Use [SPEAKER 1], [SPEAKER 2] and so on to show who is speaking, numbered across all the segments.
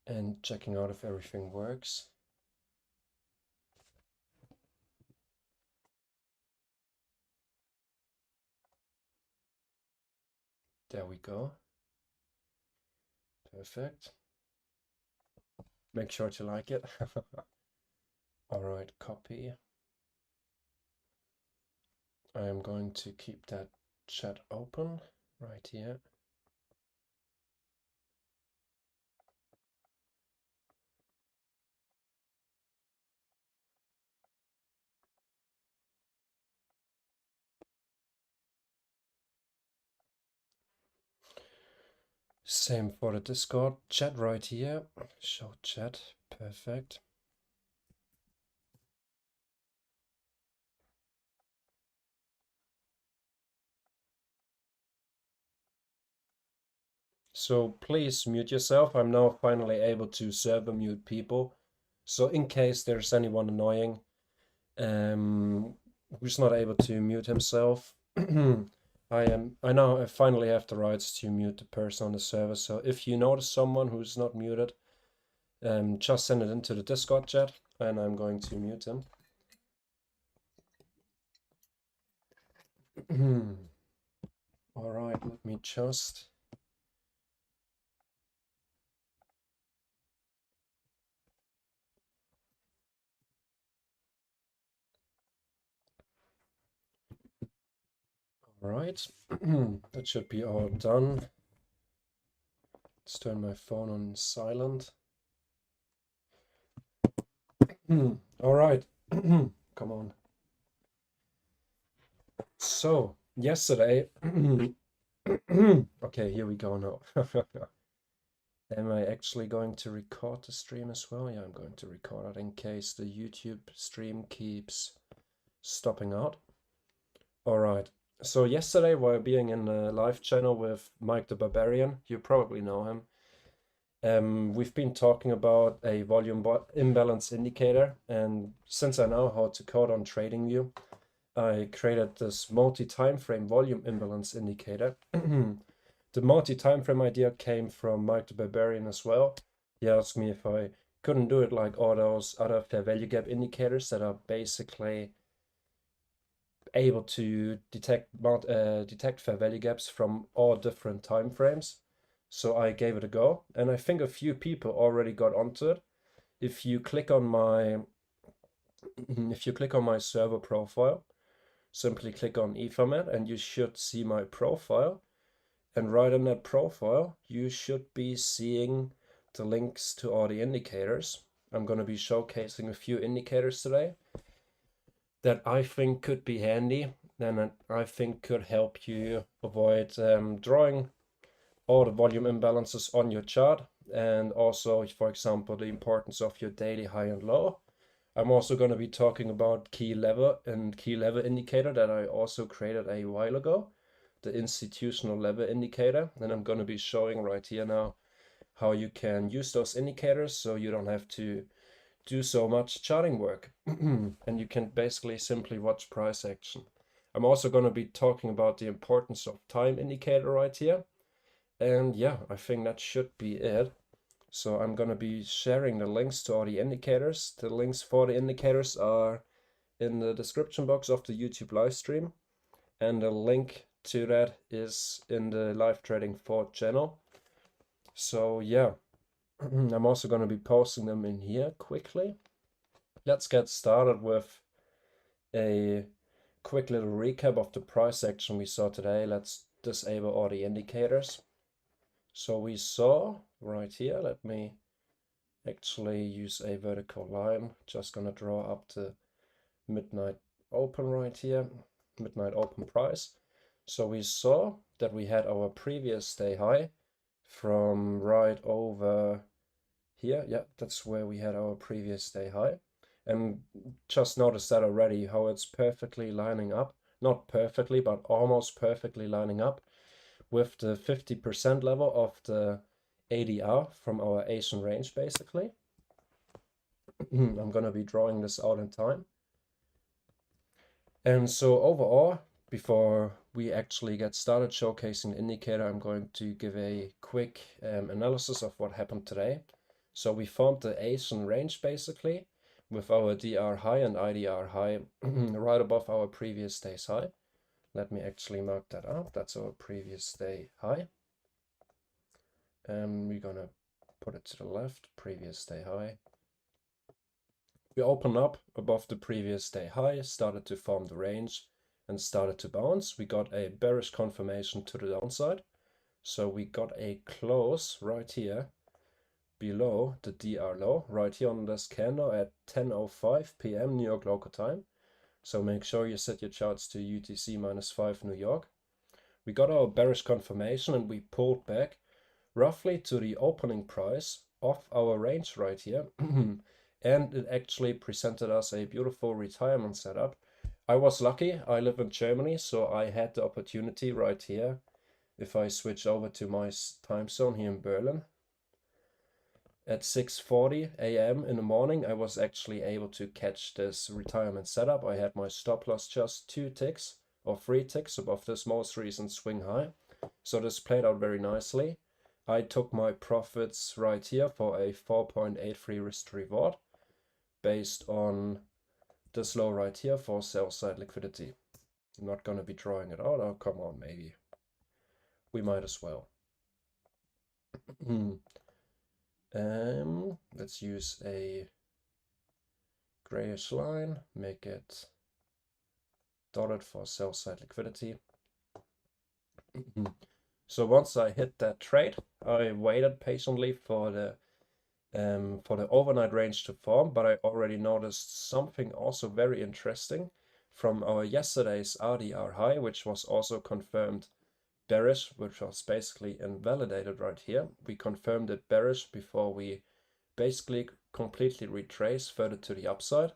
[SPEAKER 1] and checking out if everything works. There we go. Perfect. Make sure to like it. All right, copy. I am going to keep that chat open right here. Same for the Discord chat right here. Show chat. Perfect. So please mute yourself. I'm now finally able to server mute people. So in case there's anyone annoying who's not able to mute himself, I finally have the rights to mute the person on the server. So if you notice someone who's not muted, just send it into the Discord chat and I'm going to mute him. All right, let me just. All right, that should be all done. Let's turn my phone on silent. All right, come on. So yesterday, okay, here we go now. Am I actually going to record the stream as well? Yeah, I'm going to record it in case the YouTube stream keeps stopping out. All right. So yesterday, while being in a live channel with Mike the Barbarian, you probably know him. We've been talking about a volume imbalance indicator, and since I know how to code on TradingView, I created this multi-timeframe volume imbalance indicator. The multi-timeframe idea came from Mike the Barbarian as well. He asked me if I couldn't do it like all those other fair value gap indicators that are basically able to detect fair value gaps from all different time frames. So I gave it a go, and I think a few people already got onto it. If you click on my server profile, simply click on Ethernet and you should see my profile. And right in that profile, you should be seeing the links to all the indicators. I'm going to be showcasing a few indicators today that I think could be handy and I think could help you avoid drawing all the volume imbalances on your chart, and also, for example, the importance of your daily high and low. I'm also going to be talking about key level indicator that I also created a while ago, the institutional level indicator, and I'm going to be showing right here now how you can use those indicators so you don't have to do so much charting work and you can basically simply watch price action. I'm also going to be talking about the importance of time indicator right here, and yeah, I think that should be it. So I'm going to be sharing the links to all the indicators. The links for the indicators are in the description box of the YouTube live stream, and the link to that is in the live trading 4 channel. So yeah, I'm also going to be posting them in here quickly. Let's get started with a quick little recap of the price action we saw today. Let's disable all the indicators. So we saw right here, let me actually use a vertical line. Just gonna draw up the midnight open right here, midnight open price. So we saw that we had our previous day high from right over here. Yeah, that's where we had our previous day high. And just notice that already, how it's perfectly lining up. Not perfectly, but almost perfectly lining up with the 50% level of the ADR from our Asian range, basically. I'm going to be drawing this out in time. And so overall, before we actually get started showcasing the indicator, I'm going to give a quick analysis of what happened today. So we formed the Asian range basically with our DR high and IDR high right above our previous day's high. Let me actually mark that up. That's our previous day high. And we're gonna put it to the left, previous day high. We open up above the previous day high, started to form the range and started to bounce. We got a bearish confirmation to the downside. So we got a close right here below the DR low, right here on this candle at 10:05 p.m. New York local time. So make sure you set your charts to UTC -5 New York. We got our bearish confirmation and we pulled back roughly to the opening price of our range right here. And it actually presented us a beautiful retirement setup. I was lucky, I live in Germany, so I had the opportunity right here. If I switch over to my time zone here in Berlin, at 6:40 a.m. in the morning, I was actually able to catch this retirement setup. I had my stop loss just 2 ticks or 3 ticks above this most recent swing high. So this played out very nicely. I took my profits right here for a 4.83 risk to reward based on this low right here for sell side liquidity. I'm not going to be drawing it out. Oh, come on, maybe. We might as well. Let's use a grayish line, make it dotted for sell side liquidity. So once I hit that trade, I waited patiently for the overnight range to form, but I already noticed something also very interesting from our yesterday's IDR high, which was also confirmed bearish, which was basically invalidated right here. We confirmed it bearish before we basically completely retrace further to the upside.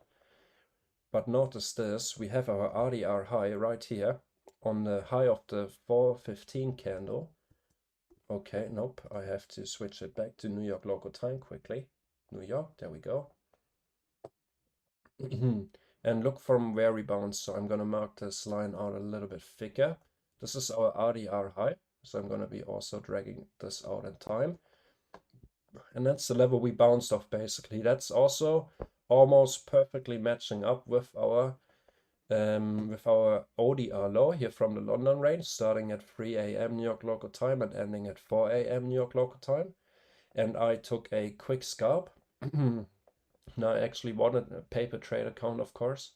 [SPEAKER 1] But notice this, we have our IDR high right here on the high of the 4:15 candle. Okay, nope, I have to switch it back to New York local time quickly. New York, there we go. And look from where we bounced. So I'm gonna mark this line out a little bit thicker. This is our IDR high, so I'm gonna be also dragging this out in time. And that's the level we bounced off basically. That's also almost perfectly matching up with our ODR low here from the London range, starting at 3 a.m. New York local time and ending at 4 a.m. New York local time. And I took a quick scalp. Now I actually wanted a paper trade account, of course.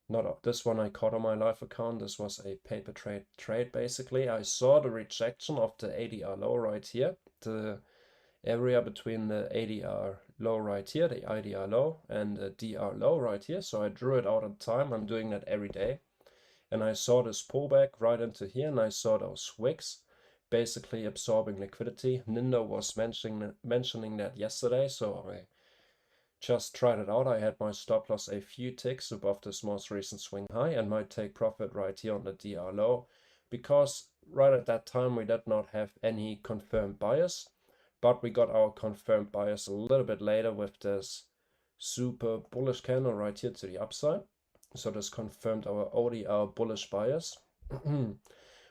[SPEAKER 1] Not this one I caught on my live account. This was a paper trade basically. I saw the rejection of the ADR low right here, the area between the ADR low right here, the IDR low, and the DR low right here. So I drew it out at time. I'm doing that every day. And I saw this pullback right into here, and I saw those wicks basically absorbing liquidity. Nindo was mentioning that yesterday, so I just tried it out. I had my stop loss a few ticks above this most recent swing high and my take profit right here on the DR low, because right at that time we did not have any confirmed bias, but we got our confirmed bias a little bit later with this super bullish candle right here to the upside. So this confirmed our ODR bullish bias.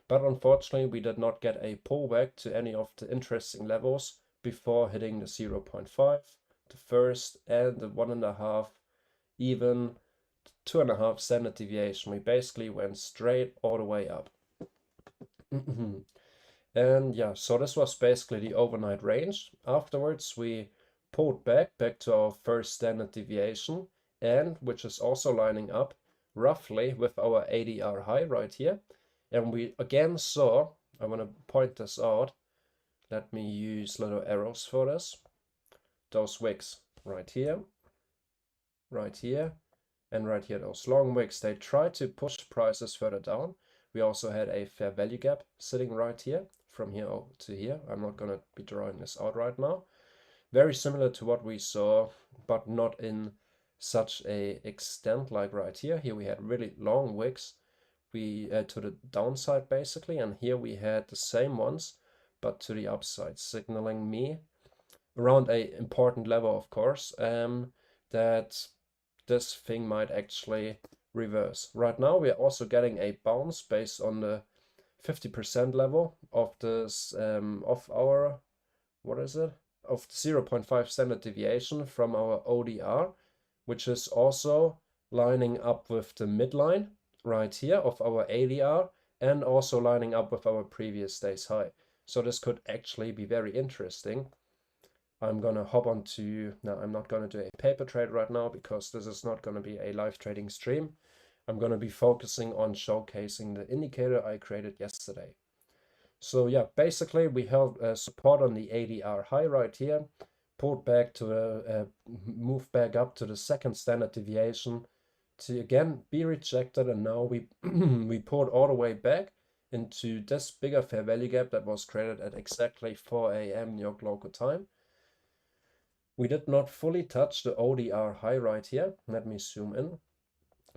[SPEAKER 1] But unfortunately we did not get a pullback to any of the interesting levels before hitting the 0.5, the first, and the 1.5, even 2.5 standard deviation. We basically went straight all the way up. And yeah, so this was basically the overnight range. Afterwards, we pulled back to our first standard deviation, and which is also lining up roughly with our ADR high right here. And we again saw, I want to point this out, let me use little arrows for this, those wicks right here, and right here, those long wicks. They tried to push prices further down. We also had a fair value gap sitting right here, from here to here. I'm not going to be drawing this out right now. Very similar to what we saw, but not in such a extent like right here. Here we had really long wicks to the downside basically, and here we had the same ones but to the upside, signaling me around a important level, of course, that this thing might actually reverse. Right now we are also getting a bounce based on the 50% level of this of our, what is it, of 0.5 standard deviation from our ODR, which is also lining up with the midline right here of our ADR and also lining up with our previous day's high. So this could actually be very interesting. I'm gonna hop onto, now I'm not gonna do a paper trade right now because this is not gonna be a live trading stream. I'm gonna be focusing on showcasing the indicator I created yesterday. So yeah, basically we held support on the ADR high right here, pulled back to the, moved back up to the second standard deviation to again be rejected, and now we we pulled all the way back into this bigger fair value gap that was created at exactly 4 a.m. New York local time. We did not fully touch the ODR high right here. Let me zoom in.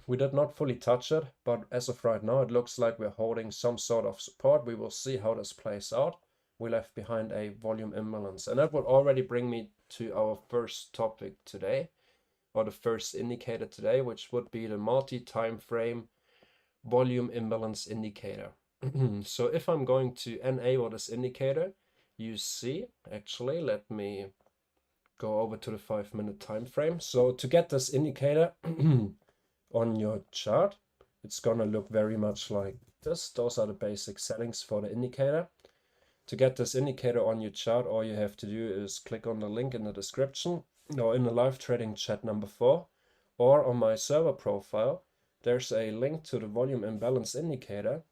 [SPEAKER 1] We did not fully touch it, but as of right now, it looks like we're holding some sort of support. We will see how this plays out. We left behind a volume imbalance, and that would already bring me to our first topic today, or the first indicator today, which would be the multi-time frame volume imbalance indicator. So if I'm going to enable this indicator, you see, actually, let me go over to the 5-minute time frame. So to get this indicator on your chart, it's gonna look very much like this. Those are the basic settings for the indicator. To get this indicator on your chart, all you have to do is click on the link in the description or in the live trading chat number 4, or on my server profile. There's a link to the volume imbalance indicator,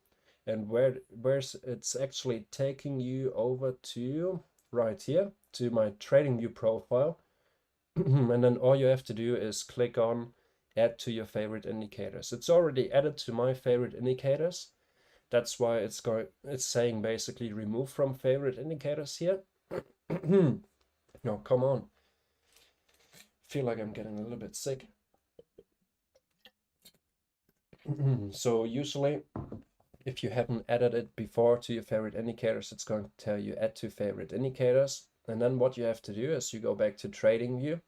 [SPEAKER 1] and where it's actually taking you over to right here to my trading view profile. And then all you have to do is click on add to your favorite indicators. It's already added to my favorite indicators. That's why it's saying basically remove from favorite indicators here. No, come on. Feel like I'm getting a little bit sick. So usually if you haven't added it before to your favorite indicators, it's going to tell you add to favorite indicators. And then what you have to do is you go back to trading view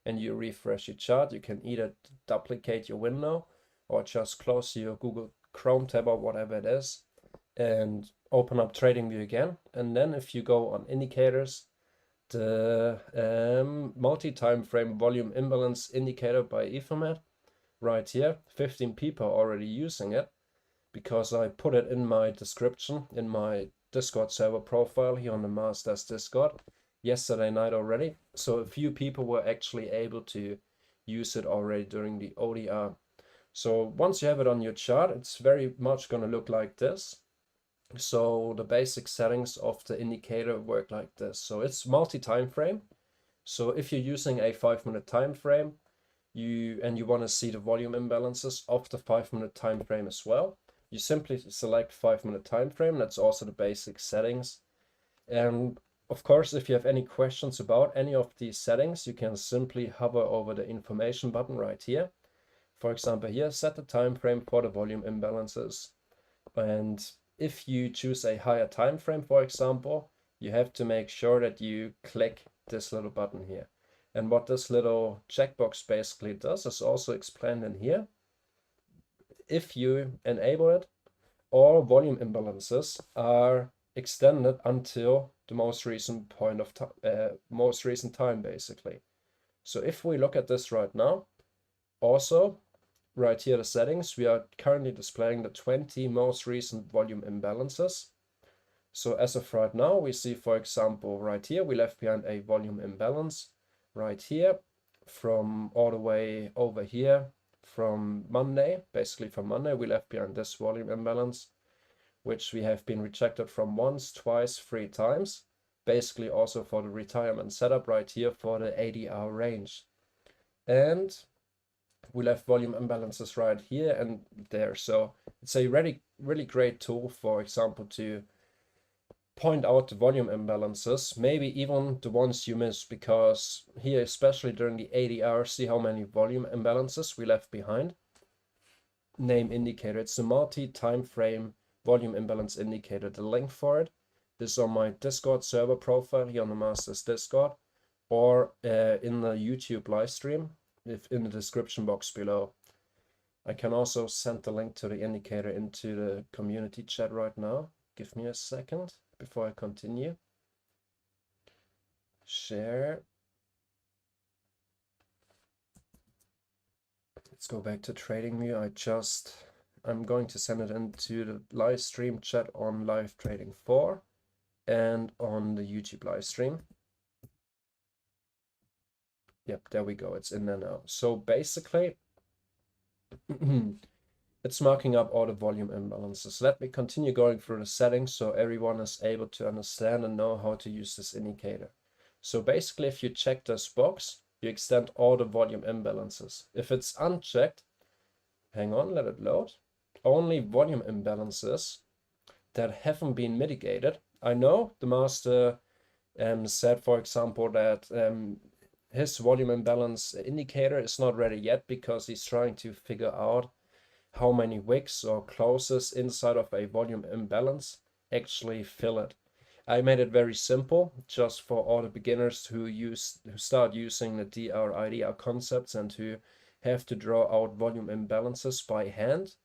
[SPEAKER 1] and you refresh your chart. You can either duplicate your window or just close your Google Chrome tab or whatever it is and open up trading view again. And then if you go on indicators, the multi-time frame volume imbalance indicator by TheMas7er right here, 15 people are already using it because I put it in my description in my Discord server profile here on the Masters Discord yesterday night already. So a few people were actually able to use it already during the ODR. So once you have it on your chart, it's very much going to look like this. So the basic settings of the indicator work like this. So it's multi-time frame. So if you're using a 5-minute time frame, you want to see the volume imbalances of the 5-minute time frame as well, you simply select 5-minute time frame. That's also the basic settings. And of course, if you have any questions about any of these settings, you can simply hover over the information button right here. For example, here, set the time frame for the volume imbalances. And if you choose a higher time frame, for example, you have to make sure that you click this little button here. And what this little checkbox basically does is also explained in here. If you enable it, all volume imbalances are extended until the most recent point of time, most recent time basically. So if we look at this right now, also right here the settings, we are currently displaying the 20 most recent volume imbalances. So as of right now, we see, for example, right here we left behind a volume imbalance right here from all the way over here from Monday. Basically from Monday we left behind this volume imbalance, which we have been rejected from once, twice, 3 times. Basically also for the retirement setup right here for the ADR range. And we left volume imbalances right here and there. So it's a really great tool, for example, to point out the volume imbalances, maybe even the ones you missed, because here, especially during the ADR, see how many volume imbalances we left behind. Name indicator, it's a multi-time frame volume imbalance indicator. The link for it is on my Discord server profile here on the Masters Discord, or in the YouTube live stream, if in the description box below. I can also send the link to the indicator into the community chat right now. Give me a second before I continue. Share. Let's go back to TradingView. I'm going to send it into the live stream chat on Live Trading 4 and on the YouTube live stream. Yep, there we go. It's in there now. So basically, it's marking up all the volume imbalances. Let me continue going through the settings so everyone is able to understand and know how to use this indicator. So basically, if you check this box, you extend all the volume imbalances. If it's unchecked, hang on, let it load. Only volume imbalances that haven't been mitigated. I know the master said, for example, that his volume imbalance indicator is not ready yet because he's trying to figure out how many wicks or closes inside of a volume imbalance actually fill it. I made it very simple, just for all the beginners who start using the DR IDR concepts and who have to draw out volume imbalances by hand.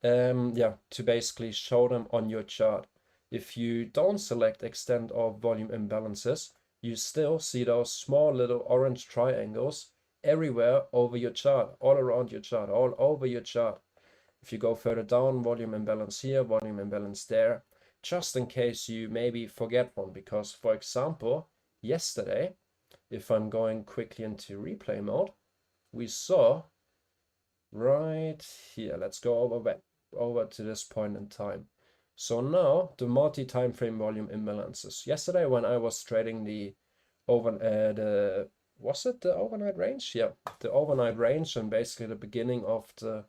[SPEAKER 1] To basically show them on your chart. If you don't select extend all volume imbalances, you still see those small little orange triangles everywhere over your chart, all around your chart, all over your chart. If you go further down, volume imbalance here, volume imbalance there, just in case you maybe forget one. Because, for example, yesterday, if I'm going quickly into replay mode, we saw right here, let's go over to this point in time. So now the multi-time frame volume imbalances. Yesterday when I was trading the overnight range? Yeah, the overnight range and basically the beginning of the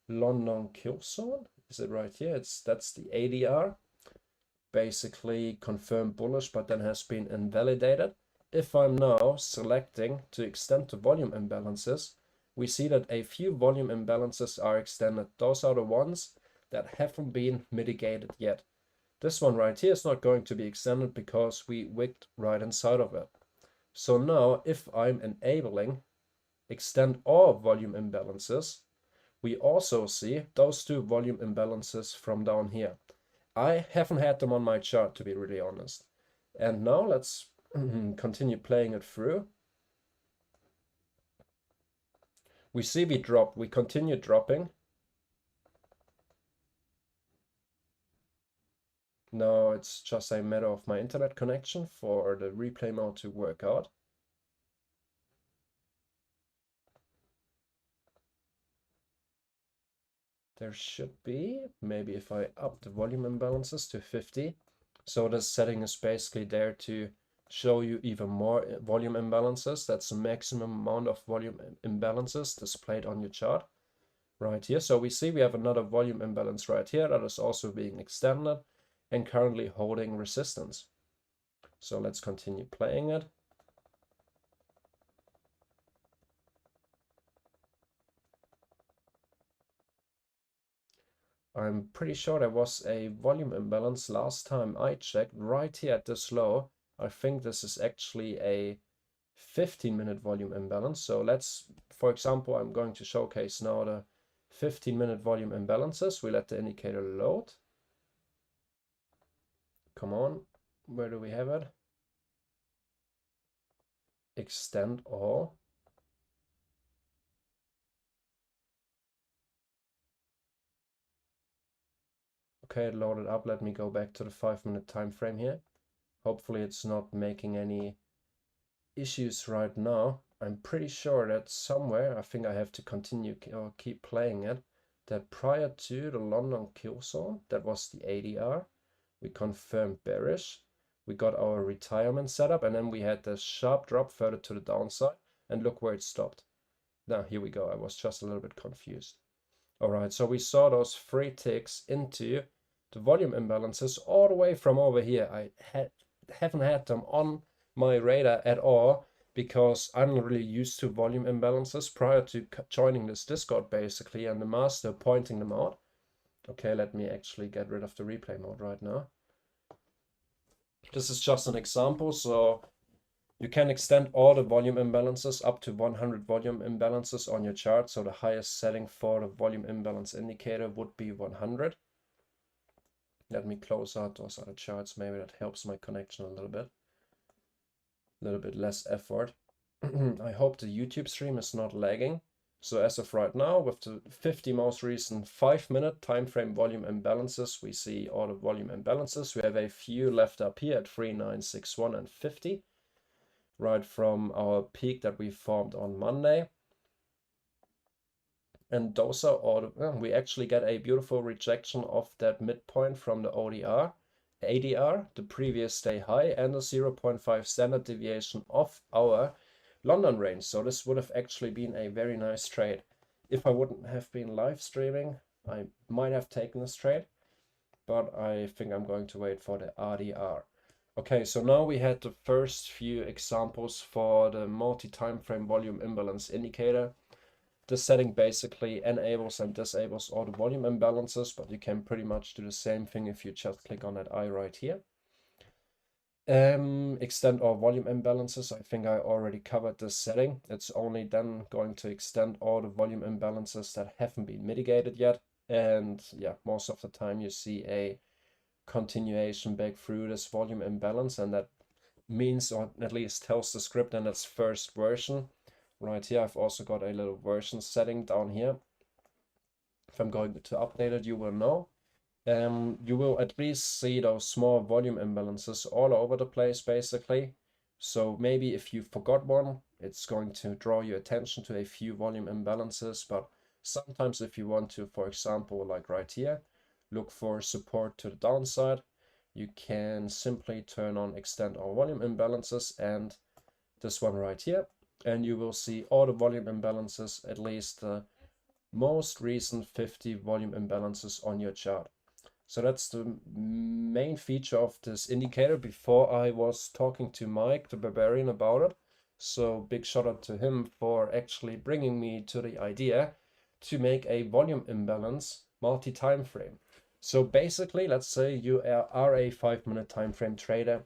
[SPEAKER 1] London kill zone. Is it right here? That's the ADR. Basically confirmed bullish, but then has been invalidated. If I'm now selecting to extend the volume imbalances, we see that a few volume imbalances are extended. Those are the ones that haven't been mitigated yet. This one right here is not going to be extended because we wicked right inside of it. So now if I'm enabling extend all volume imbalances, we also see those two volume imbalances from down here. I haven't had them on my chart, to be really honest. And now let's continue playing it through. We see we continue dropping. Now it's just a matter of my internet connection for the replay mode to work out. There should be, maybe if I up the volume imbalances to 50. So this setting is basically there to show you even more volume imbalances. That's the maximum amount of volume imbalances displayed on your chart right here. So we see we have another volume imbalance right here that is also being extended and currently holding resistance. So let's continue playing it. I'm pretty sure there was a volume imbalance last time I checked right here at this low. I think this is actually a 15-minute volume imbalance. So let's, for example, I'm going to showcase now the 15-minute volume imbalances. We let the indicator load. Come on, where do we have it? Extend all. Okay, it loaded up. Let me go back to the 5-minute time frame here. Hopefully it's not making any issues right now. I'm pretty sure that somewhere, I think I have to continue or keep playing it, that prior to the London kill zone, that was the ADR, we confirmed bearish, we got our retirement set up, and then we had this sharp drop further to the downside, and look where it stopped. Now, here we go. I was just a little bit confused. All right, so we saw those 3 ticks into the volume imbalances all the way from over here. I haven't had them on my radar at all because I'm not really used to volume imbalances prior to joining this Discord basically, and the master pointing them out. Okay, let me actually get rid of the replay mode right now. This is just an example, so you can extend all the volume imbalances up to 100 volume imbalances on your chart. So the highest setting for the volume imbalance indicator would be 100. Let me close out those other charts. Maybe that helps my connection a little bit. a little bit less effort. I hope the YouTube stream is not lagging. So as of right now, with the 50 most recent 5-minute time frame volume imbalances, we see all the volume imbalances. We have a few left up here at 3, 9, 6, 1, and 50, right from our peak that we formed on Monday. And those are all, we actually get a beautiful rejection of that midpoint from the ADR, the previous day high, and a 0.5 standard deviation of our London range. So this would have actually been a very nice trade. If I wouldn't have been live streaming, I might have taken this trade, but I think I'm going to wait for the IDR. Okay, so now we had the first few examples for the multi-time frame volume imbalance indicator. This setting basically enables and disables all the volume imbalances, but you can pretty much do the same thing if you just click on that eye right here. Extend all volume imbalances. I think I already covered this setting. It's only then going to extend all the volume imbalances that haven't been mitigated yet. And yeah, most of the time you see a continuation back through this volume imbalance, and that means, or at least tells the script in its first version. Right here, I've also got a little version setting down here. If I'm going to update it, you will know. You will at least see those small volume imbalances all over the place, basically. So maybe if you forgot one, it's going to draw your attention to a few volume imbalances. But sometimes if you want to, for example, like right here, look for support to the downside, you can simply turn on extend all volume imbalances and this one right here. And you will see all the volume imbalances, at least the most recent 50 volume imbalances on your chart. So that's the main feature of this indicator. Before I was talking to Mike, the Barbarian, about it. So big shout out to him for actually bringing me to the idea to make a volume imbalance multi-time frame. So basically, let's say you are a 5-minute time frame trader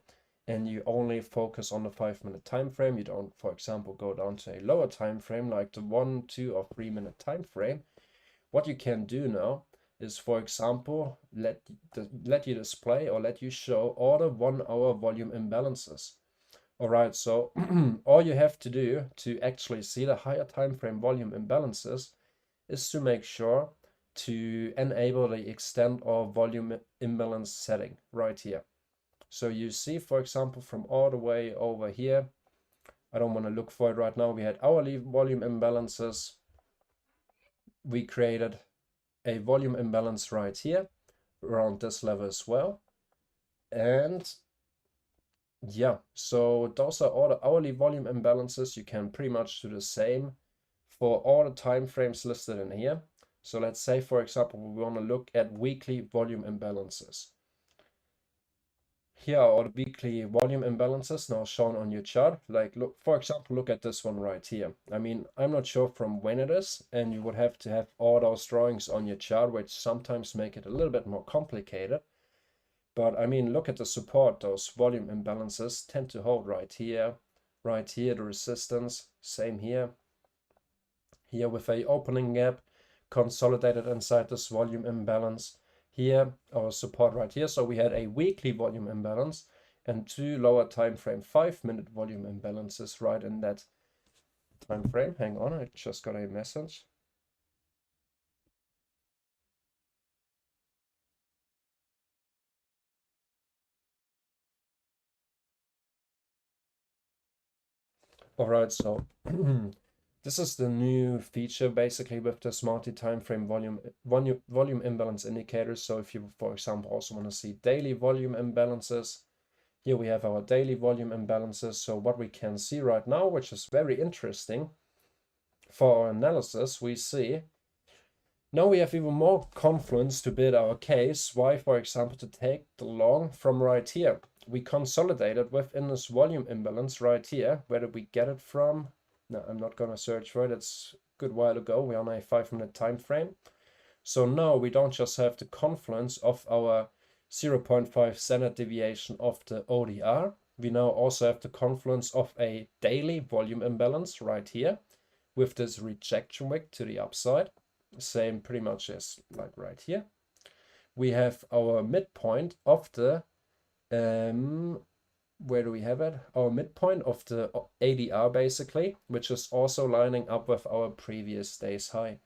[SPEAKER 1] and you only focus on the 5-minute time frame. You don't, for example, go down to a lower time frame like the 1, 2, or 3-minute time frame. What you can do now is, for example, let you display or let you show all the 1-hour volume imbalances. All right, so all you have to do to actually see the higher time frame volume imbalances is to make sure to enable the extend or volume imbalance setting right here. So you see, for example, from all the way over here, I don't want to look for it right now, we had hourly volume imbalances. We created a volume imbalance right here around this level as well. And yeah, so those are all the hourly volume imbalances. You can pretty much do the same for all the time frames listed in here. So let's say, for example, we want to look at weekly volume imbalances. Here are all the weekly volume imbalances now shown on your chart. Like, look, for example, look at this one right here. I mean, I'm not sure from when it is, and you would have to have all those drawings on your chart, which sometimes make it a little bit more complicated. But I mean, look at the support. Those volume imbalances tend to hold right here, the resistance, same here. Here with a opening gap, consolidated inside this volume imbalance. Here, our support right here. So we had a weekly volume imbalance and 2 lower time frame 5-minute volume imbalances right in that time frame. Hang on, I just got a message. All right, so this is the new feature basically with this multi-time frame volume imbalance indicators. So if you, for example, also want to see daily volume imbalances, here we have our daily volume imbalances. So what we can see right now, which is very interesting for our analysis, we see now we have even more confluence to build our case. Why, for example, to take the long from right here. We consolidated within this volume imbalance right here. Where did we get it from? No, I'm not going to search for it. It's a good while ago. We're on a 5-minute time frame. So now we don't just have the confluence of our 0.5 standard deviation of the ODR. We now also have the confluence of a daily volume imbalance right here with this rejection wick to the upside. Same pretty much as like right here. We have our midpoint of the where do we have it? Our midpoint of the ADR basically, which is also lining up with our previous day's high.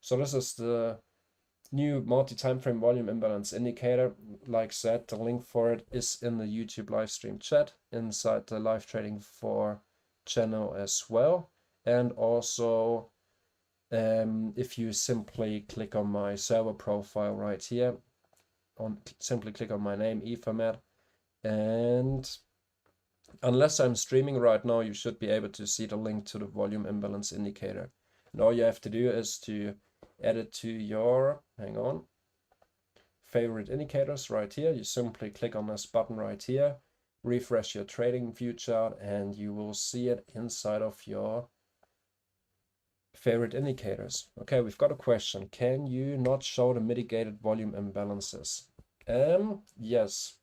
[SPEAKER 1] So this is the new multi-time frame volume imbalance indicator. Like said, the link for it is in the YouTube live stream chat inside the live trading for channel as well. And also if you simply click on my server profile right here, simply click on my name, Ethermat, and unless I'm streaming right now, you should be able to see the link to the volume imbalance indicator. And all you have to do is to add it to your, hang on, favorite indicators right here. You simply click on this button right here, refresh your trading view chart, and you will see it inside of your favorite indicators. Okay, we've got a question. Can you not show the mitigated volume imbalances? Yes.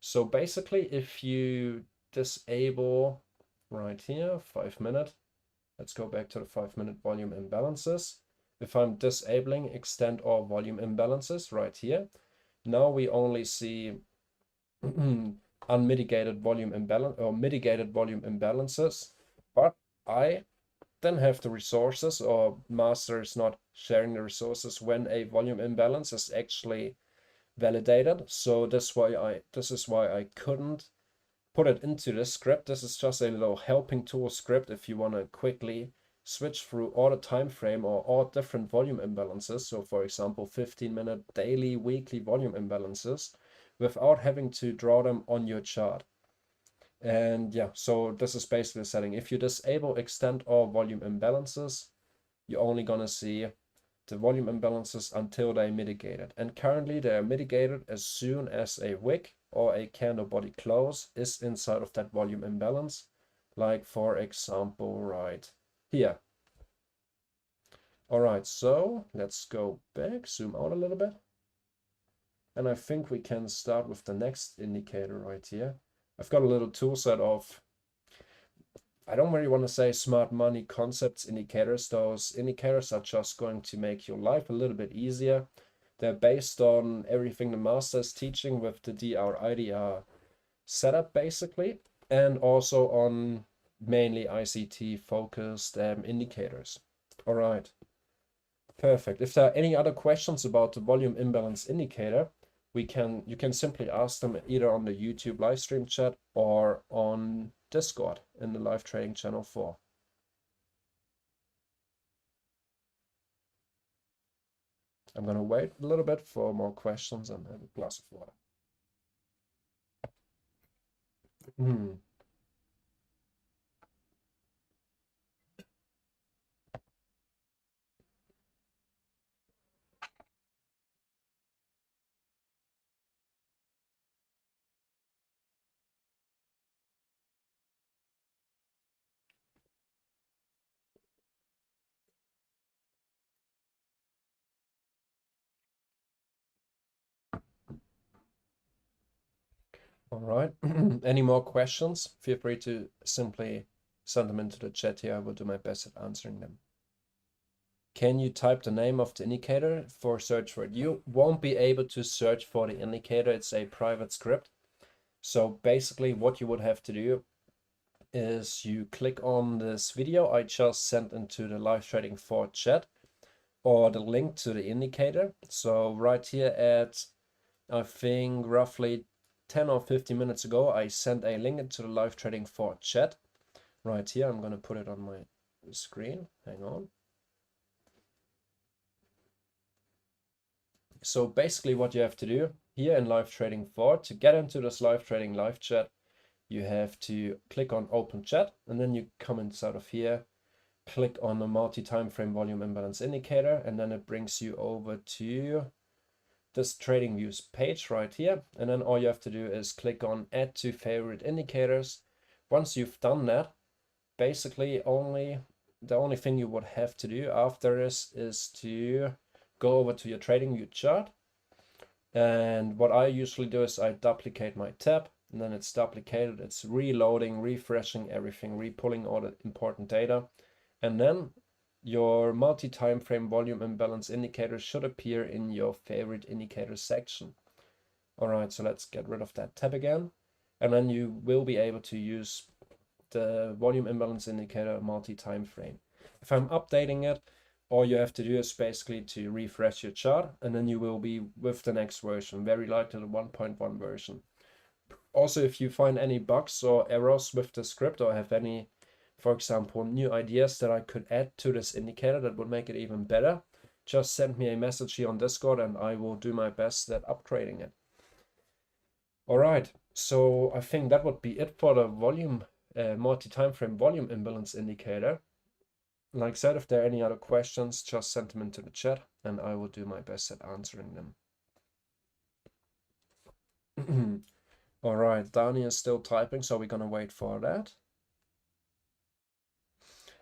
[SPEAKER 1] So basically, if you disable right here, 5 minute, let's go back to the 5-minute volume imbalances. If I'm disabling extend all volume imbalances right here, now we only see unmitigated volume imbalance or mitigated volume imbalances, but I then have the resources, or master is not sharing the resources when a volume imbalance is actually validated. So this is why I couldn't put it into this script. This is just a little helping tool script if you want to quickly switch through all the time frame or all different volume imbalances. So for example, 15-minute, daily, weekly volume imbalances without having to draw them on your chart. And yeah, so this is basically the setting. If you disable extend all volume imbalances, you're only gonna see the volume imbalances until they're mitigated. And currently they are mitigated as soon as a wick or a candle body close is inside of that volume imbalance. Like for example, right here. All right, so let's go back, zoom out a little bit. And I think we can start with the next indicator right here. I've got a little tool set of, I don't really want to say smart money concepts indicators. Those indicators are just going to make your life a little bit easier. They're based on everything the master is teaching with the DR IDR setup basically, and also on mainly ICT focused indicators. All right, perfect. If there are any other questions about the volume imbalance indicator, you can simply ask them either on the YouTube live stream chat or on Discord in the live trading channel 4. I'm gonna wait a little bit for more questions and have a glass of water. All right. Any more questions? Feel free to simply send them into the chat here. I will do my best at answering them. Can you type the name of the indicator for search for it? You won't be able to search for the indicator. It's a private script. So basically what you would have to do is you click on this video I just sent into the live trading 4 chat, or the link to the indicator. So right here at, I think roughly 10 or 15 minutes ago, I sent a link into the live trading 4 chat. Right here, I'm gonna put it on my screen, hang on. So basically what you have to do here in live trading 4, to get into this live trading live chat, you have to click on open chat, and then you come inside of here, click on the multi-time frame volume imbalance indicator, and then it brings you over to this trading views page right here. And then all you have to do is click on add to favorite indicators. Once you've done that, basically the only thing you would have to do after this is to go over to your trading view chart. And what I usually do is I duplicate my tab, and then it's duplicated, it's reloading, refreshing everything, repulling all the important data, and then your multi-time frame volume imbalance indicator should appear in your favorite indicator section. All right, so let's get rid of that tab again. and then you will be able to use the volume imbalance indicator multi-time frame. If I'm updating it, all you have to do is basically to refresh your chart, and then you will be with the next version, very likely the 1.1 version. Also, if you find any bugs or errors with the script, or have any, for example, new ideas that I could add to this indicator that would make it even better, just send me a message here on Discord and I will do my best at upgrading it. All right, so I think that would be it for the volume multi-time frame volume imbalance indicator. Like I said, if there are any other questions, just send them into the chat and I will do my best at answering them. All right, Dani is still typing, so we're gonna wait for that.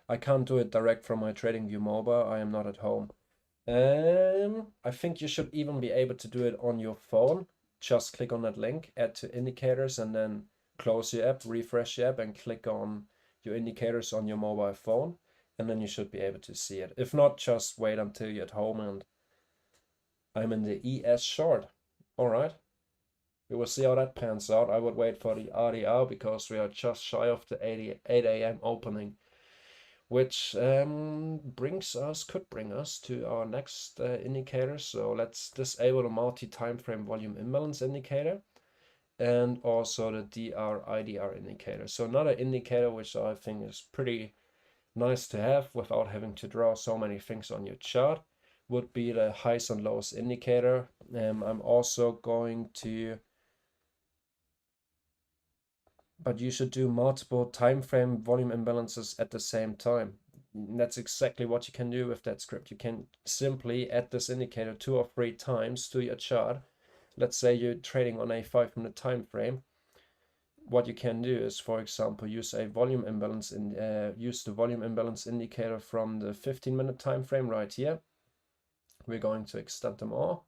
[SPEAKER 1] I can't do it direct from my TradingView mobile. I am not at home. I think you should even be able to do it on your phone. Just click on that link, add to indicators, and then close your app, refresh your app, and click on your indicators on your mobile phone, and then you should be able to see it. If not, just wait until you're at home, and I'm in the ES short. All right. We will see how that pans out. I would wait for the IDR because we are just shy of the 8 a.m. opening, which could bring us to our next indicator. So let's disable the multi-time frame volume imbalance indicator and also the DR IDR indicator. So another indicator which I think is pretty nice to have without having to draw so many things on your chart would be the highs and lows indicator. I'm also going to, but you should do multiple time frame volume imbalances at the same time. And that's exactly what you can do with that script. You can simply add this indicator 2 or 3 times to your chart. Let's say you're trading on a 5-minute time frame. What you can do is, for example, use a volume imbalance use the volume imbalance indicator from the 15-minute time frame right here. We're going to extend them all.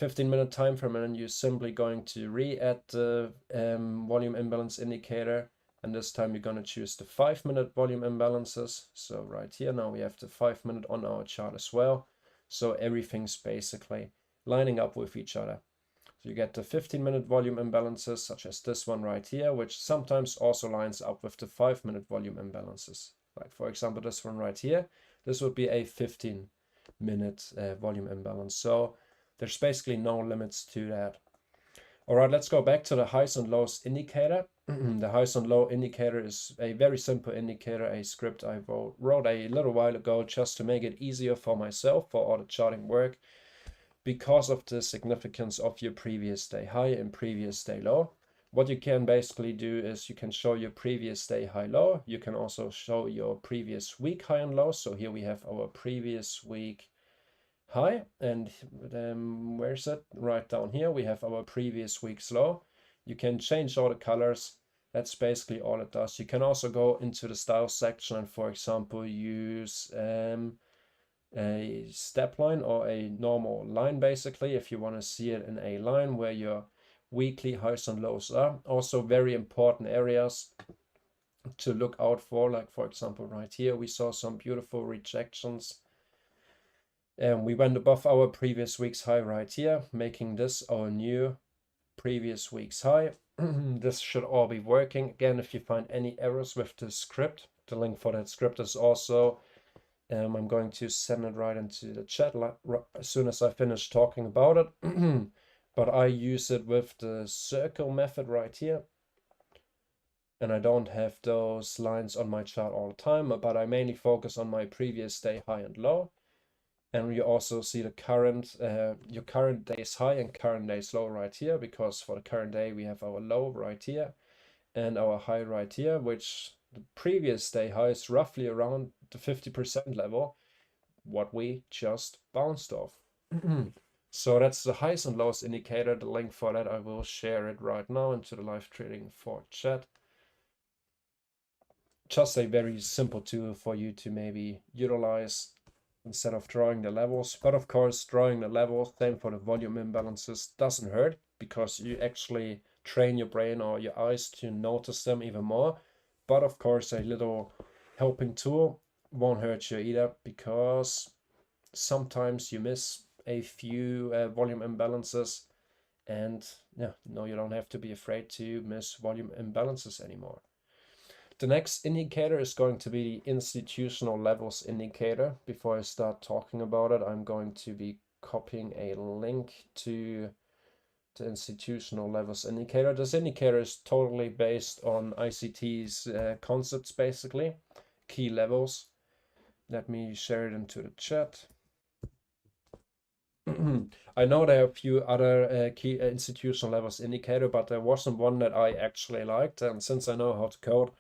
[SPEAKER 1] 15-minute time frame, and then you're simply going to re-add the volume imbalance indicator, and this time you're going to choose the 5-minute volume imbalances. So right here now we have the 5-minute on our chart as well, so everything's basically lining up with each other. So you get the 15-minute volume imbalances, such as this one right here, which sometimes also lines up with the 5-minute volume imbalances. Like for example this one right here, this would be a 15-minute volume imbalance. So there's basically no limits to that. All right, let's go back to the highs and lows indicator. The highs and low indicator is a very simple indicator, a script I wrote a little while ago just to make it easier for myself for all the charting work, because of the significance of your previous day high and previous day low. What you can basically do is you can show your previous day high low. You can also show your previous week high and low. So here we have our previous week high, and where's it? Right down here we have our previous week's low. You can change all the colors. That's basically all it does. You can also go into the style section and, for example, use a step line or a normal line, basically, if you want to see it in a line where your weekly highs and lows are. Also very important areas to look out for, like for example right here we saw some beautiful rejections. We went above our previous week's high right here, making this our new previous week's high. This should all be working. Again, if you find any errors with the script, the link for that script is also, I'm going to send it right into the chat as soon as I finish talking about it. But I use it with the circle method right here. And I don't have those lines on my chart all the time, but I mainly focus on my previous day high and low. And you also see the current, your current day's high and current day's low right here, because for the current day we have our low right here and our high right here, which the previous day high is roughly around the 50% level, what we just bounced off. So that's the highs and lows indicator. The link for that, I will share it right now into the live trading for chat. Just a very simple tool for you to maybe utilize instead of drawing the levels. But of course, drawing the levels, same for the volume imbalances, doesn't hurt, because you actually train your brain or your eyes to notice them even more. But of course, a little helping tool won't hurt you either, because sometimes you miss a few volume imbalances And yeah, no, you don't have to be afraid to miss volume imbalances anymore. The next indicator is going to be the institutional levels indicator. Before I start talking about it, I'm going to be copying a link to the institutional levels indicator. This indicator is totally based on ICT's concepts, basically, key levels. Let me share it into the chat. I know there are a few other key institutional levels indicator, but there wasn't one that I actually liked. And since I know how to code,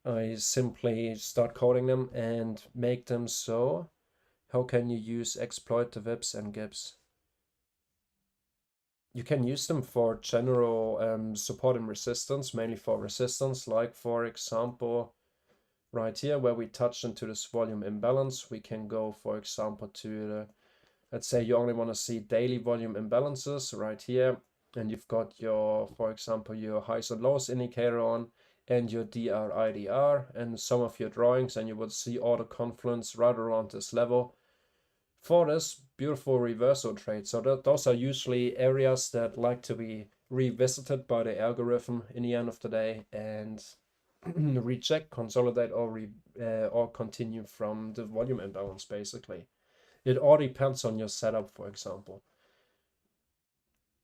[SPEAKER 1] I simply start coding them and make them so. How can you use exploit the VIPs and GIPs? You can use them for general support and resistance, mainly for resistance, like for example, right here where we touch into this volume imbalance, we can go, for example, to the, let's say you only want to see daily volume imbalances right here, and you've got your, for example, your highs and lows indicator on, and your DR, IDR, and some of your drawings, and you would see auto confluence right around this level for this beautiful reversal trade. So those are usually areas that like to be revisited by the algorithm in the end of the day and reject, consolidate, or continue from the volume imbalance, basically. It all depends on your setup, for example.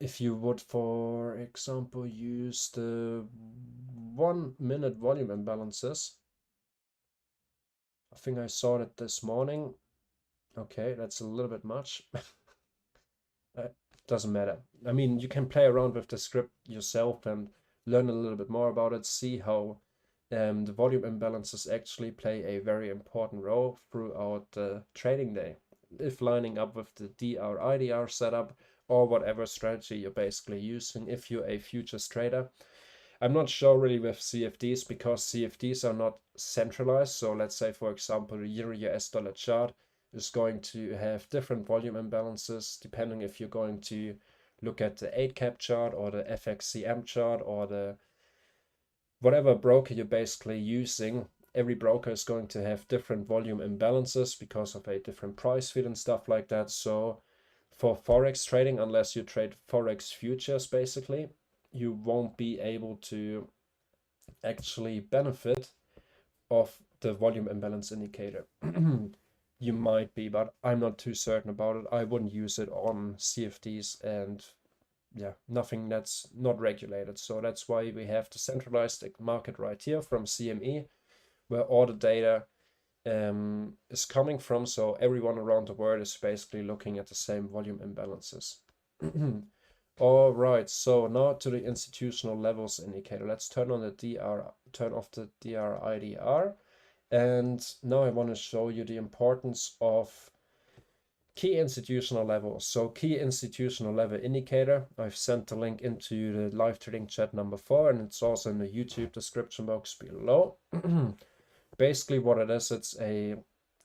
[SPEAKER 1] If you would, for example, use the 1 minute volume imbalances, I think I saw it this morning. Okay, that's a little bit much. Doesn't matter. I mean, you can play around with the script yourself and learn a little bit more about it, see how the volume imbalances actually play a very important role throughout the trading day. If lining up with the DR, IDR setup, or whatever strategy you're basically using, if you're a futures trader. I'm not sure really with CFDs because CFDs are not centralized. So let's say, for example, the Euro US dollar chart is going to have different volume imbalances depending if you're going to look at the 8-cap chart or the FXCM chart or the whatever broker you're basically using. Every broker is going to have different volume imbalances because of a different price feed and stuff like that. So for Forex trading, unless you trade Forex futures, basically, you won't be able to actually benefit of the volume imbalance indicator. You might be, but I'm not too certain about it. I wouldn't use it on CFDs and yeah, nothing that's not regulated. So that's why we have the centralized market right here from CME, where all the data is coming from. So everyone around the world is basically looking at the same volume imbalances. All right, so now to the institutional levels indicator. Let's turn on the DR, turn off the DR IDR. And now I want to show you the importance of key institutional levels. So key institutional level indicator, I've sent the link into the live trading chat number 4, and it's also in the YouTube description box below. Basically what it is, it's a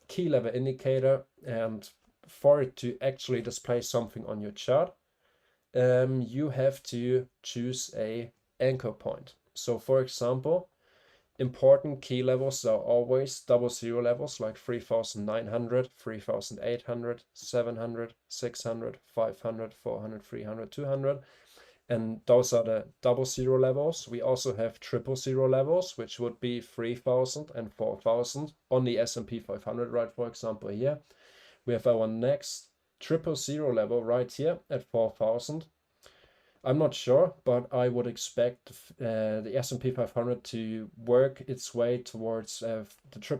[SPEAKER 1] key level indicator, and for it to actually display something on your chart, you have to choose a anchor point. So for example, important key levels are always 00 levels like 3,900, 3,800, 700, 600, 500, 400, 300, 200. And those are the 00 levels. We also have 000 levels, which would be 3,000 and 4,000 on the S&P 500, right? For example, here we have our next 000 level right here at 4,000. I'm not sure, but I would expect the S&P 500 to work its way towards the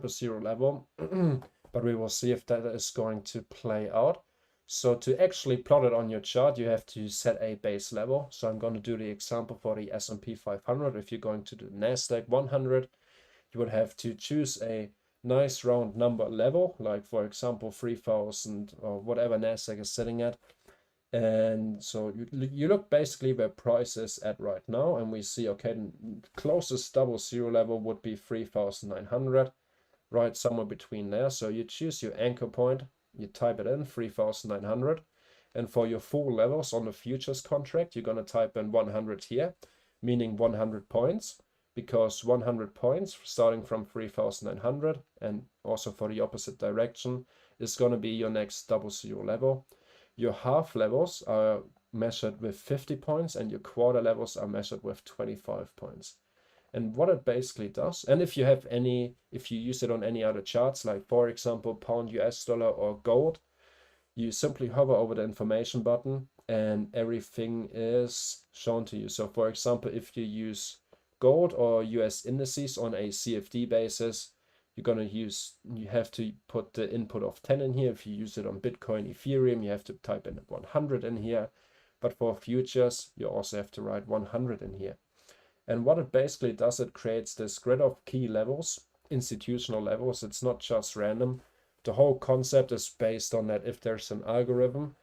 [SPEAKER 1] 000 level, but we will see if that is going to play out. So to actually plot it on your chart, you have to set a base level. So I'm going to do the example for the S&P 500. If you're going to do NASDAQ 100, you would have to choose a nice round number level, like for example 3,000 or whatever NASDAQ is sitting at. And so you look basically where price is at right now, and we see, okay, the closest 00 level would be 3,900, right, somewhere between there. So you choose your anchor point, you type it in 3,900, and for your full levels on the futures contract, you're going to type in 100 here, meaning 100 points, because 100 points starting from 3,900 and also for the opposite direction is going to be your next 00 level. Your half levels are measured with 50 points and your quarter levels are measured with 25 points. And what it basically does, and if you use it on any other charts, like for example, pound US dollar or gold, you simply hover over the information button and everything is shown to you. So for example, if you use gold or US indices on a CFD basis, you have to put the input of 10 in here. If you use it on Bitcoin, Ethereum, you have to type in 100 in here. But for futures, you also have to write 100 in here. And what it basically does, it creates this grid of key levels, institutional levels. It's not just random. The whole concept is based on that if there's an algorithm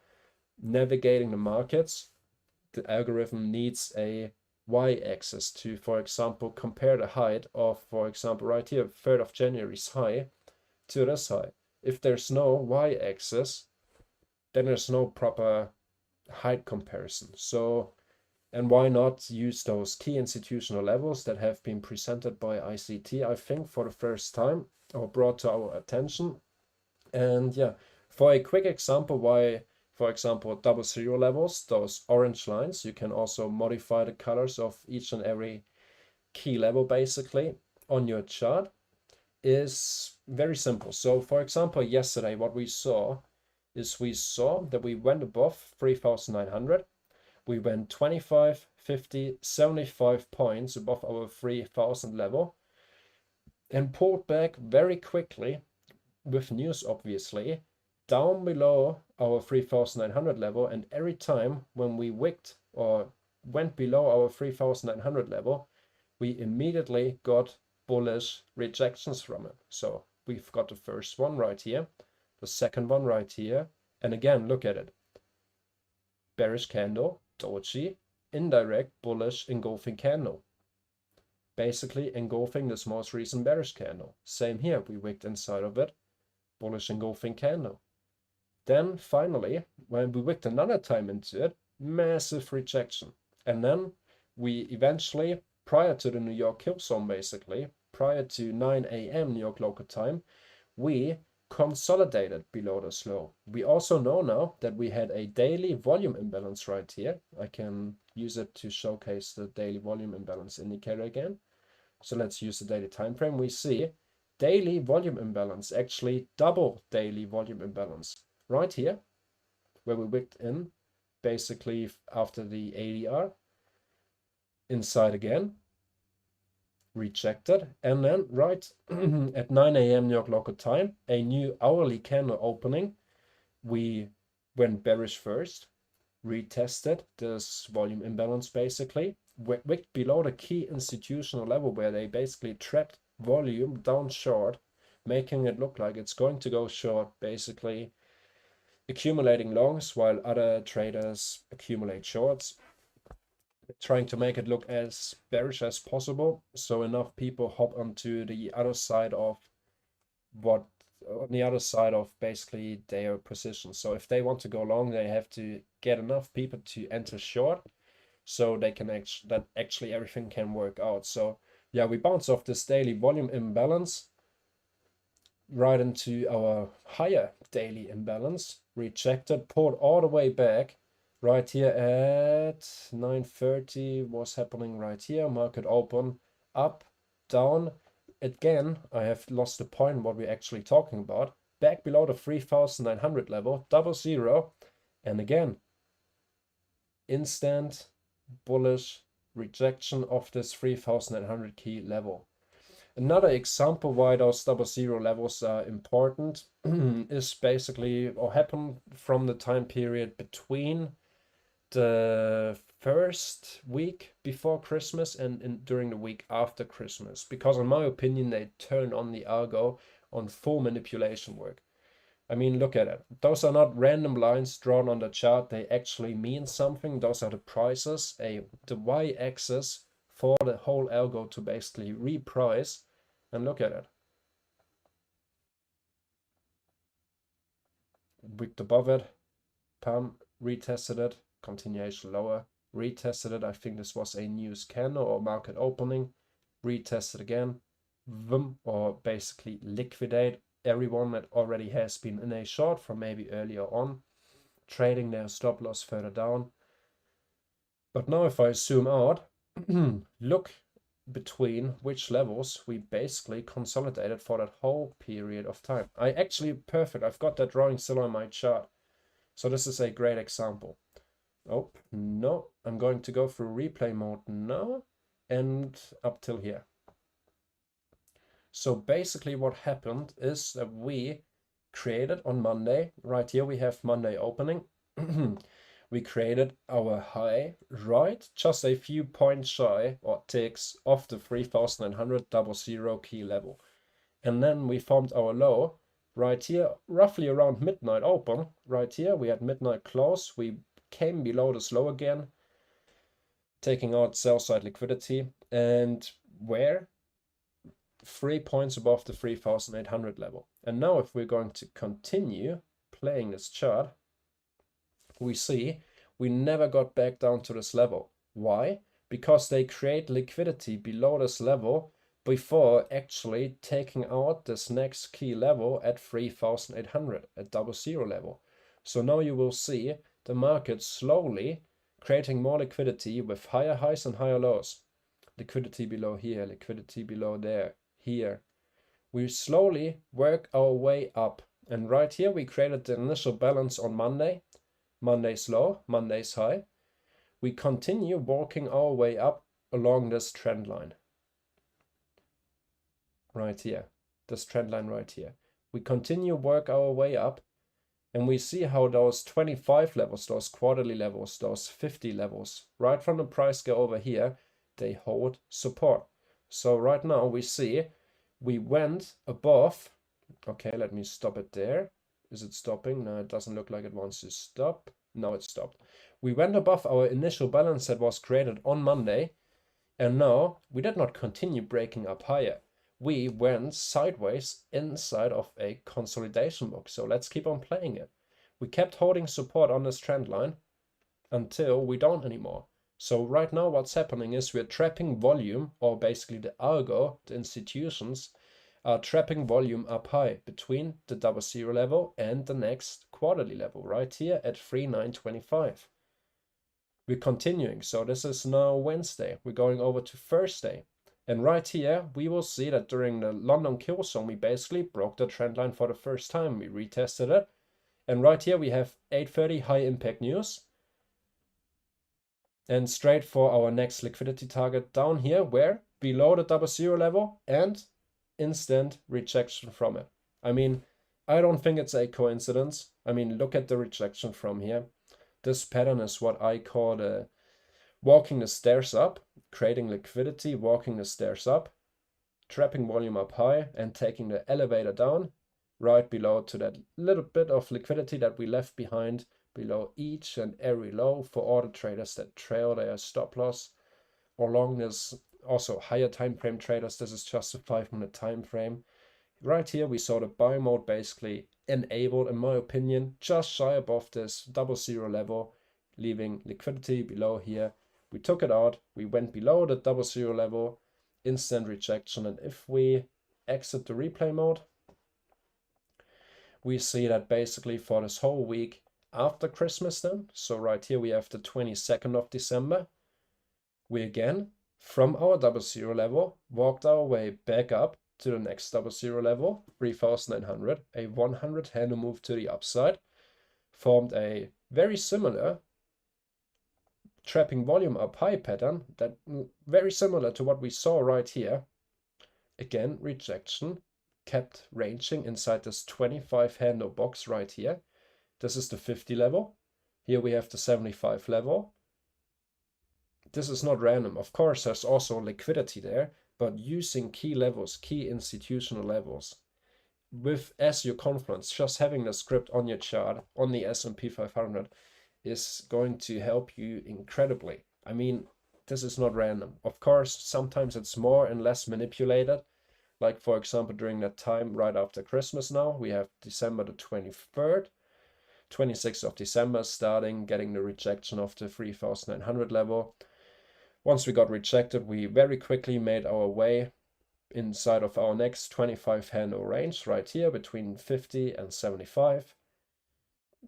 [SPEAKER 1] navigating the markets, the algorithm needs a y-axis to, for example, compare the height of, for example, right here, 3rd of January's high to this high. If there's no y-axis, then there's no proper height comparison. So, and why not use those key institutional levels that have been presented by ICT, I think, for the first time, or brought to our attention. And yeah, for a quick example why, for example, 00 levels, those orange lines, you can also modify the colors of each and every key level basically on your chart, is very simple. So for example, yesterday what we saw that we went above 3,900. We went 25, 50, 75 points above our 3,000 level and pulled back very quickly with news, obviously, down below our 3,900 level. And every time when we wicked or went below our 3,900 level, we immediately got bullish rejections from it. So we've got the first one right here, the second one right here. And again, look at it. Bearish candle, doji, indirect bullish engulfing candle. Basically engulfing this most recent bearish candle. Same here, we wicked inside of it, bullish engulfing candle. Then finally, when we wicked another time into it, massive rejection. And then we eventually, prior to the New York kill zone basically, prior to 9 a.m. New York local time, we consolidated below this low. We also know now that we had a daily volume imbalance right here. I can use it to showcase the daily volume imbalance indicator again. So let's use the daily time frame. We see daily volume imbalance, actually double daily volume imbalance right here, where we wicked in basically after the ADR, inside again, rejected, and then right at 9 a.m. New York local time, a new hourly candle opening. We went bearish first, retested this volume imbalance basically, wicked below the key institutional level where they basically trapped volume down short, making it look like it's going to go short, basically accumulating longs while other traders accumulate shorts, trying to make it look as bearish as possible, so enough people hop onto the other side of basically their position. So if they want to go long, they have to get enough people to enter short, so they can actually everything can work out. So yeah, we bounce off this daily volume imbalance right into our higher daily imbalance, rejected, pulled all the way back right here at 9:30. Was happening right here, market open, up, down. Again, I have lost the point what we're actually talking about. Back below the 3,900 level, 00, and again, instant bullish rejection of this 3,900 key level. Another example why those 00 levels are important is basically, or happen from the time period between the first week before Christmas and during the week after Christmas, because in my opinion they turn on the algo on full manipulation work. I mean, look at it. Those are not random lines drawn on the chart. They actually mean something. Those are the prices, the y-axis for the whole algo to basically reprice. And look at it. Wicked above it, pam, retested it, continuation lower, retested it. I think this was a news candle or market opening, retested again, vum, or basically liquidate everyone that already has been in a short from maybe earlier on, trading their stop loss further down. But now if I zoom out, look between which levels we basically consolidated for that whole period of time. Perfect, I've got that drawing still on my chart. So this is a great example. Oh, no, I'm going to go through replay mode now and up till here. So basically what happened is that we created on Monday, right here we have Monday opening. We created our high, right, just a few points shy or ticks of the 3900 key level. And then we formed our low right here, roughly around midnight open. Right here, we had midnight close. We came below this low again, taking out sell side liquidity. And where? 3 points above the 3800 level. And now if we're going to continue playing this chart, we see we never got back down to this level. Why? Because they create liquidity below this level before actually taking out this next key level at 3800 at 00 level. So now you will see the market slowly creating more liquidity with higher highs and higher lows. Liquidity below here, liquidity below there, here. We slowly work our way up. And right here we created the initial balance on Monday. Monday's low, Monday's high. We continue walking our way up along this trend line. Right here, this trend line right here. We continue work our way up and we see how those 25 levels, those quarterly levels, those 50 levels, right from the price go over here, they hold support. So right now we see we went above. Okay, let me stop it there. Is it stopping? No, it doesn't look like it wants to stop. No, it stopped. We went above our initial balance that was created on Monday, and now we did not continue breaking up higher. We went sideways inside of a consolidation book. So let's keep on playing it. We kept holding support on this trend line until we don't anymore. So right now what's happening is we're trapping volume, or basically the algo, the institutions, are trapping volume up high between the 00 level and the next quarterly level right here at 3925. We're continuing. So this is now Wednesday. We're going over to Thursday. And right here, we will see that during the London kill zone, we basically broke the trend line for the first time. We retested it. And right here, we have 8:30 high impact news. And straight for our next liquidity target down here, where below the 00 level and instant rejection from it. I mean, I don't think it's a coincidence. I mean, look at the rejection from here. This pattern is what I call the walking the stairs up, creating liquidity, walking the stairs up, trapping volume up high, and taking the elevator down right below to that little bit of liquidity that we left behind below each and every low for all the traders that trail their stop loss along this. Also higher time frame traders, this is just a 5-minute time frame. Right here we saw the buy mode basically enabled, in my opinion, just shy above this 00 level, leaving liquidity below here. We took it out, we went below the 00 level, instant rejection. And if we exit the replay mode, we see that basically for this whole week after Christmas then, so right here we have the 22nd of December, we again from our 00 level walked our way back up to the next 00 level, 3900, a 100 handle move to the upside, formed a very similar trapping volume up high pattern, that very similar to what we saw right here. Again, rejection, kept ranging inside this 25 handle box right here. This is the 50 level. Here we have the 75 level. This is not random. Of course, there's also liquidity there, but using key levels, key institutional levels, with as your confluence, just having the script on your chart, on the S&P 500, is going to help you incredibly. I mean, this is not random. Of course, sometimes it's more and less manipulated. Like, for example, during that time right after Christmas now, we have December the 23rd, 26th of December, starting getting the rejection of the 3900 level. Once we got rejected, we very quickly made our way inside of our next 25 handle range right here between 50 and 75.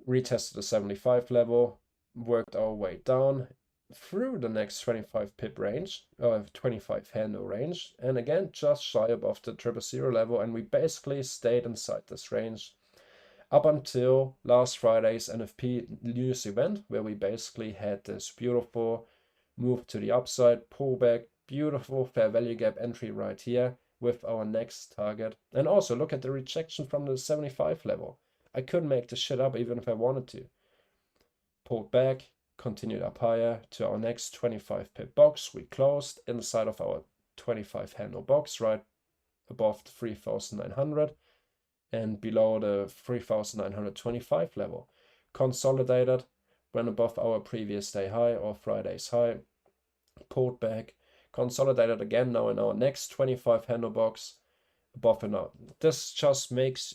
[SPEAKER 1] Retested the 75 level, worked our way down through the next 25 pip range, or 25 handle range, and again just shy above the 000 level, and we basically stayed inside this range up until last Friday's NFP news event, where we basically had this beautiful move to the upside, pullback, beautiful fair value gap entry right here with our next target. And also look at the rejection from the 75 level. I couldn't make this shit up even if I wanted to. Pulled back, continued up higher to our next 25 pip box. We closed inside of our 25 handle box right above the 3,900 and below the 3,925 level. Consolidated, went above our previous day high or Friday's high, pulled back, consolidated again now in our next 25 handle box, above and out. This just makes,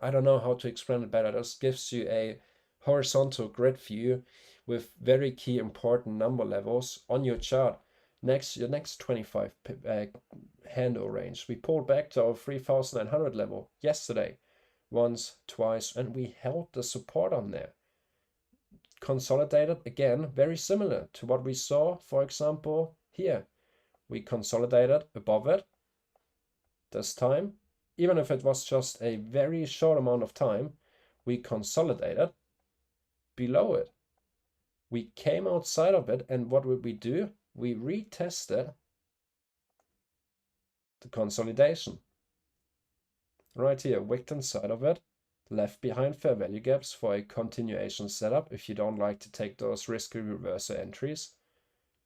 [SPEAKER 1] I don't know how to explain it better, this gives you a horizontal grid view with very key important number levels on your chart. Your next 25 handle range. We pulled back to our 3,900 level yesterday, once, twice, and we held the support on there. Consolidated again, very similar to what we saw, for example, here. We consolidated above it this time, even if it was just a very short amount of time, we consolidated below it. We came outside of it, and what would we do? We retested the consolidation. Right here, wicked inside of it, left behind fair value gaps for a continuation setup if you don't like to take those risky reversal entries.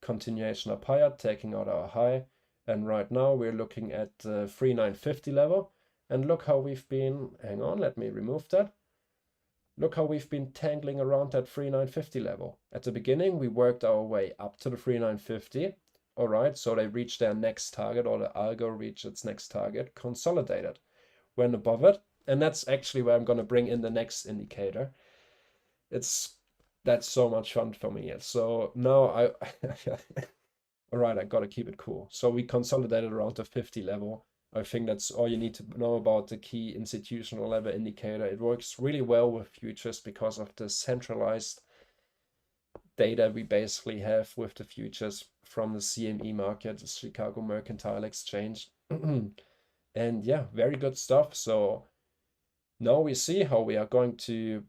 [SPEAKER 1] Continuation up higher, taking out our high, and right now we're looking at the 3,950 level, and look how we've been, hang on, let me remove that. Look how we've been tangling around that 3,950 level. At the beginning, we worked our way up to the 3,950. All right, so they reached their next target, or the algo reached its next target, consolidated, went above it. And that's actually where I'm going to bring in the next indicator. That's so much fun for me. So now all right, I got to keep it cool. So we consolidated around the 50 level. I think that's all you need to know about the key institutional level indicator. It works really well with futures because of the centralized data we basically have with the futures from the CME market, the Chicago Mercantile Exchange. And yeah, very good stuff. So now we see how we are going to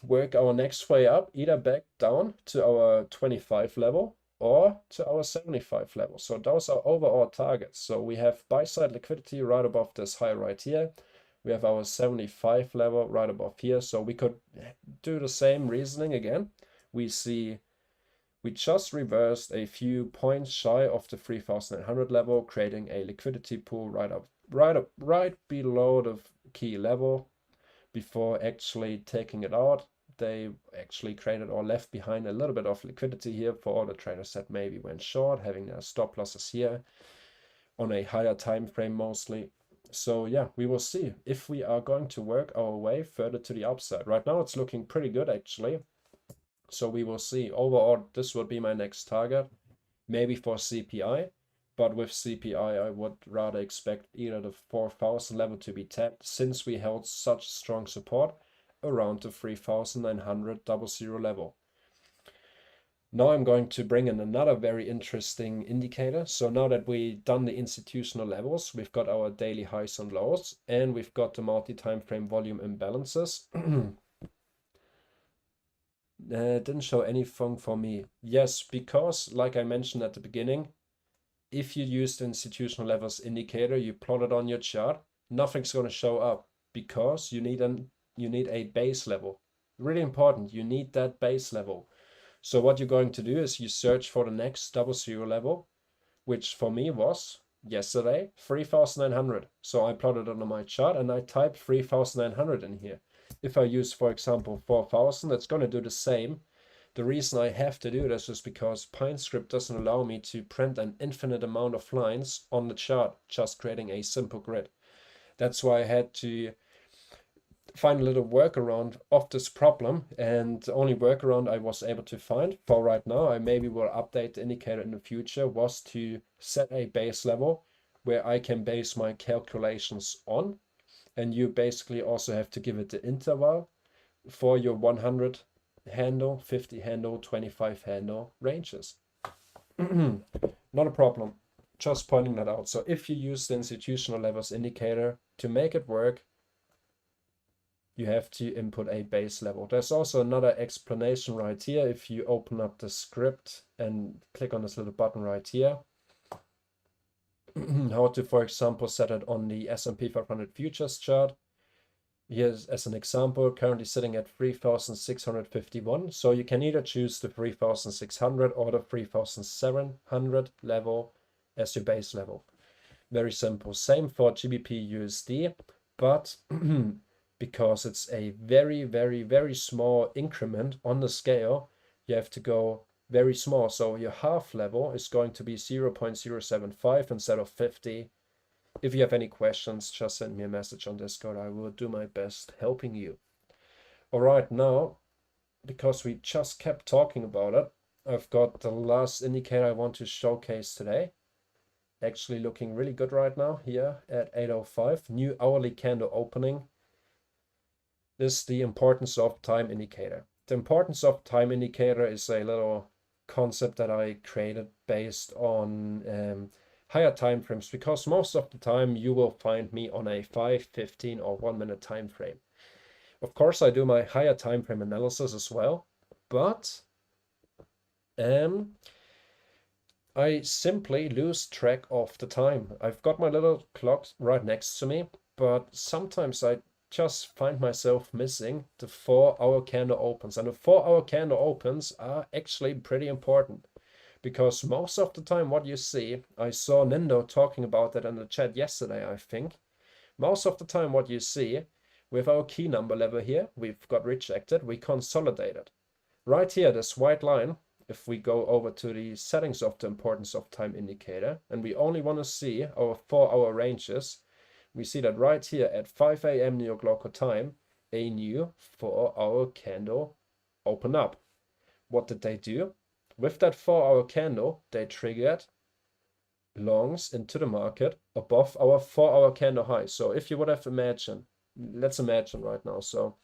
[SPEAKER 1] work our next way up, either back down to our 25 level or to our 75 level. So those are overall targets. So we have buy side liquidity right above this high right here. We have our 75 level right above here. So we could do the same reasoning again. We see we just reversed a few points shy of the 3,900 level, creating a liquidity pool right below the key level before actually taking it out. They actually created or left behind a little bit of liquidity here for all the traders that maybe went short, having their stop losses here on a higher time frame mostly. So yeah, we will see if we are going to work our way further to the upside. Right now it's looking pretty good actually. So we will see. Overall, this would be my next target, maybe for CPI. But with CPI, I would rather expect either the 4,000 level to be tapped, since we held such strong support around the 3,900 00 level. Now I'm going to bring in another very interesting indicator. So now that we've done the institutional levels, we've got our daily highs and lows, and we've got the multi-time frame volume imbalances. Didn't show anything for me. Yes, because like I mentioned at the beginning, if you use the institutional levels indicator, you plot it on your chart, nothing's going to show up because you need a base level. Really important, you need that base level. So what you're going to do is you search for the next 00 level, which for me was yesterday 3,900. So I plotted it on my chart and I typed 3,900 in here. If I use, for example, 4,000, it's going to do the same. The reason I have to do this is because PineScript doesn't allow me to print an infinite amount of lines on the chart, just creating a simple grid. That's why I had to find a little workaround of this problem, and the only workaround I was able to find for right now, I maybe will update the indicator in the future, was to set a base level where I can base my calculations on, and you basically also have to give it the interval for your 100 handle, 50 handle, 25 handle ranges. Not a problem. Just pointing that out. So if you use the institutional levels indicator to make it work, you have to input a base level. There's also another explanation right here. If you open up the script and click on this little button right here, how to, for example, set it on the S&P 500 futures chart. Here's as an example, currently sitting at 3,651. So you can either choose the 3,600 or the 3,700 level as your base level. Very simple. Same for GBP USD, but because it's a very, very, very small increment on the scale, you have to go very small. So your half level is going to be 0.075 instead of 50. If you have any questions, just send me a message on Discord. I will do my best helping you. All right, now, because we just kept talking about it, I've got the last indicator I want to showcase today. Actually looking really good right now here at 8:05. New hourly candle opening. This is the importance of time indicator. The importance of time indicator is a little concept that I created based on higher time frames, because most of the time you will find me on a 5, 15 or 1 minute time frame. Of course, I do my higher time frame analysis as well, but I simply lose track of the time. I've got my little clock right next to me, but sometimes I just find myself missing the 4-hour candle opens. And the 4-hour candle opens are actually pretty important, because most of the time what you see, I saw Nindo talking about that in the chat yesterday, I think. Most of the time what you see with our key number level here, we've got rejected, we consolidated. Right here, this white line, if we go over to the settings of the importance of time indicator, and we only want to see our 4-hour ranges, we see that right here at 5 a.m. New York local time, a new 4-hour candle opened up. What did they do? With that 4-hour candle, they triggered longs into the market above our 4-hour candle high. So if you would have imagined, let's imagine right now. So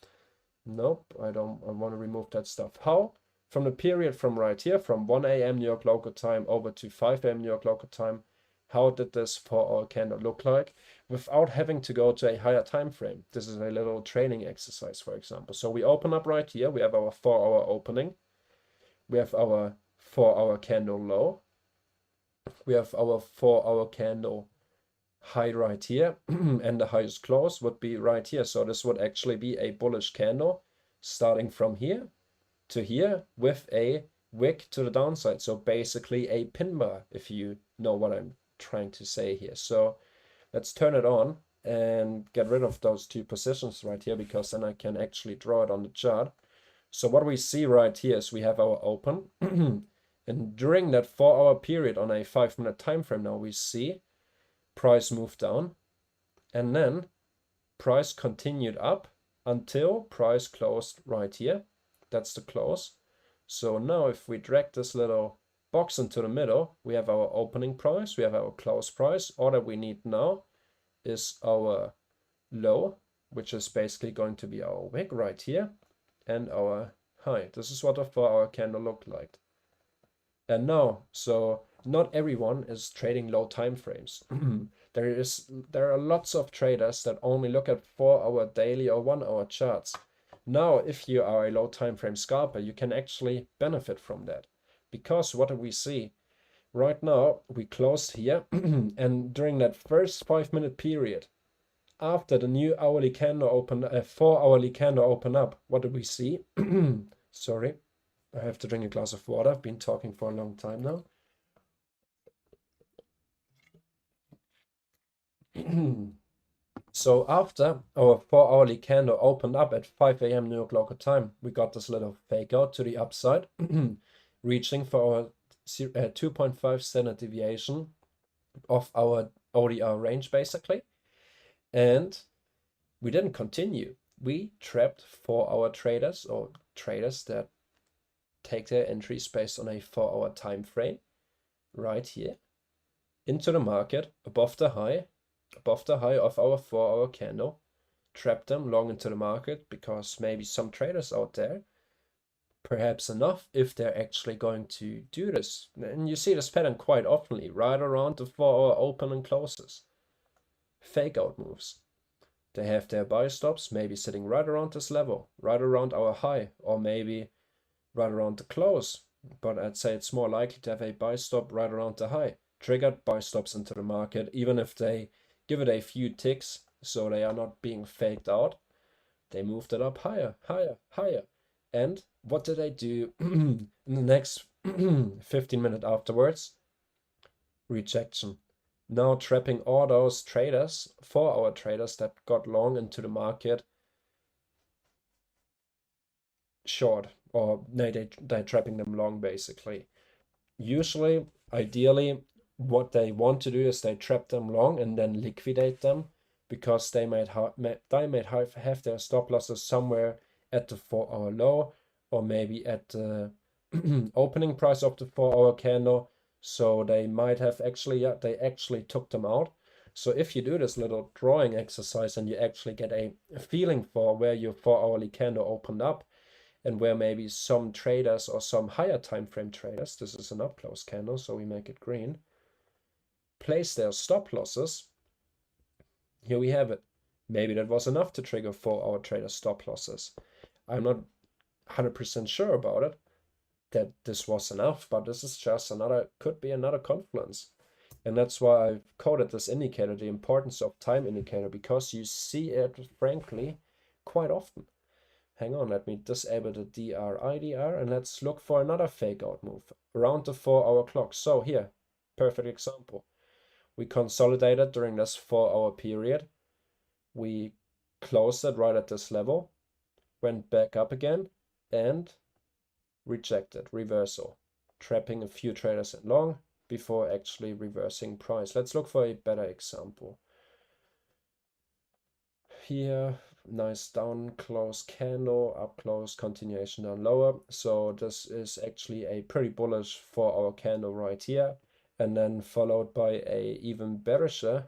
[SPEAKER 1] nope, I want to remove that stuff. How? From the period from right here, from 1 a.m. New York local time over to 5 a.m. New York local time, how did this 4-hour candle look like without having to go to a higher time frame? This is a little training exercise, for example. So we open up right here, we have our 4-hour opening, we have our 4-hour candle low, we have our 4-hour candle high right here, and the highest close would be right here. So this would actually be a bullish candle starting from here to here with a wick to the downside. So basically a pin bar, if you know what I'm trying to say here. So let's turn it on and get rid of those two positions right here, because then I can actually draw it on the chart. So what we see right here is we have our open and during that 4-hour period on a 5-minute time frame, now we see price move down and then price continued up until price closed right here. That's the close. So now if we drag this little box into the middle, we have our opening price, we have our close price. All that we need now is our low, which is basically going to be our wick right here, and our high. This is what a 4-hour candle looked like. And now, so not everyone is trading low time frames. There are lots of traders that only look at 4-hour daily or 1-hour charts. Now, if you are a low time frame scalper, you can actually benefit from that, because what do we see? Right now, we closed here, and during that first 5-minute period, after the new hourly candle opened, 4-hourly candle opened up, what do we see? Sorry, I have to drink a glass of water. I've been talking for a long time now. So after our 4-hourly candle opened up at 5 a.m. New York local time, we got this little fake out to the upside, reaching for our 2.5 standard deviation of our ODR range, basically. And we didn't continue. We trapped 4-hour traders, or traders that take their entries based on a 4-hour time frame right here into the market above the high of our 4-hour candle, trap them long into the market, because maybe some traders out there perhaps enough if they're actually going to do this. And you see this pattern quite oftenly, right around the 4-hour open and closes. Fake out moves. They have their buy stops maybe sitting right around this level, right around our high, or maybe right around the close. But I'd say it's more likely to have a buy stop right around the high. Triggered buy stops into the market, even if they give it a few ticks, so they are not being faked out. They moved it up higher, higher, higher. And what did they do in the next 15 minutes afterwards? Rejection. Now trapping all those traders, 4-hour traders that got long into the market short, or they're trapping them long basically. Usually, ideally, what they want to do is they trap them long and then liquidate them, because they might have their stop losses somewhere at the 4-hour low, or maybe at the opening price of the 4-hour candle. So they might have actually, yeah, they actually took them out. So if you do this little drawing exercise and you actually get a feeling for where your 4-hourly candle opened up, and where maybe some traders or some higher time frame traders, this is an up close candle, so we make it green, place their stop losses. Here we have it. Maybe that was enough to trigger 4-hour trader stop losses. I'm not 100% sure about it, that this was enough, but this is just could be another confluence. And that's why I've coded this indicator the importance of time indicator, because you see it, frankly, quite often. Hang on, let me disable the DR IDR and let's look for another fake out move around the 4-hour clock. So here, perfect example. We consolidated during this 4-hour period. We closed it right at this level, went back up again, and rejected, reversal, trapping a few traders in long before actually reversing price. Let's look for a better example. Here, nice down close candle, up close, continuation down lower. So this is actually a pretty bullish 4-hour candle right here, and then followed by a even bearisher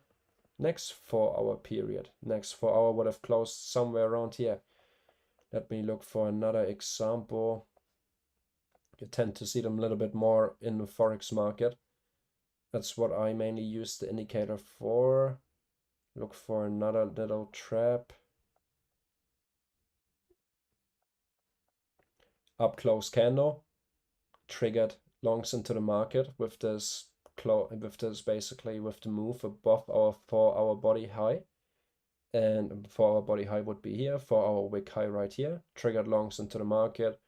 [SPEAKER 1] next 4-hour period. Next 4-hour would have closed somewhere around here. Let me look for another example. You tend to see them a little bit more in the Forex market. That's what I mainly use the indicator for. Look for another little trap. Up close candle, triggered longs into the market with this basically with the move above our 4-hour body high. And 4-hour body high would be here, 4-hour wick high right here, triggered longs into the market,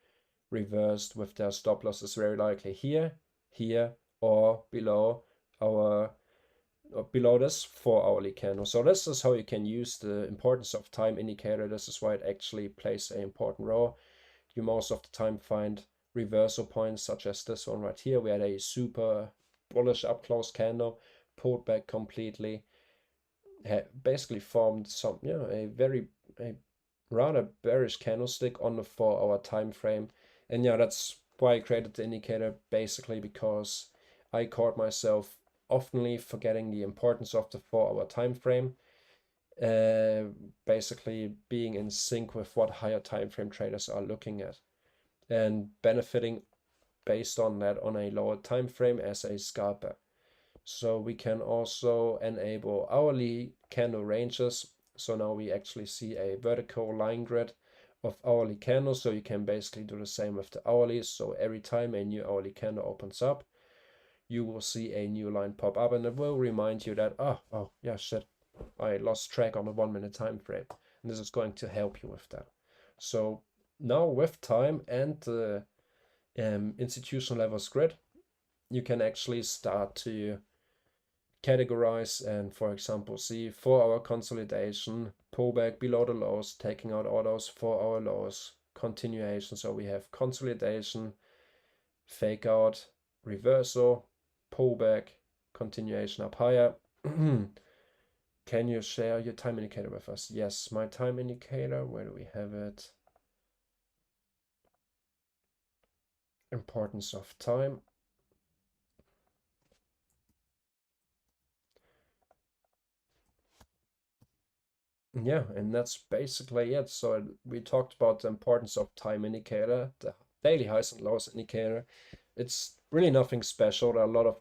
[SPEAKER 1] reversed with their stop losses very likely here, here, or below this 4-hourly candle. So this is how you can use the importance of time indicator. This is why it actually plays an important role. You most of the time find reversal points such as this one right here. We had a super bullish up close candle, pulled back completely, basically formed some, a rather bearish candlestick on the 4-hour time frame. And yeah, that's why I created the indicator, basically because I caught myself oftenly forgetting the importance of the 4-hour time frame, basically being in sync with what higher time frame traders are looking at, and benefiting based on that on a lower time frame as a scalper. So we can also enable hourly candle ranges. So now we actually see a vertical line grid of hourly candles. So you can basically do the same with the hourlies. So every time a new hourly candle opens up, you will see a new line pop up, and it will remind you that, oh yeah, shit, I lost track on the 1-minute time frame. And this is going to help you with that. So now with time and the institutional levels grid, you can actually start to categorize and, for example, see 4-hour consolidation, pullback below the lows, taking out all those 4-hour lows, continuation. So we have consolidation, fake out, reversal, pullback, continuation up higher. Can you share your time indicator with us? Yes, my time indicator, where do we have it? Importance of time. Yeah, and that's basically it. So we talked about the importance of time indicator, the daily highs and lows indicator. It's really nothing special. There are a lot of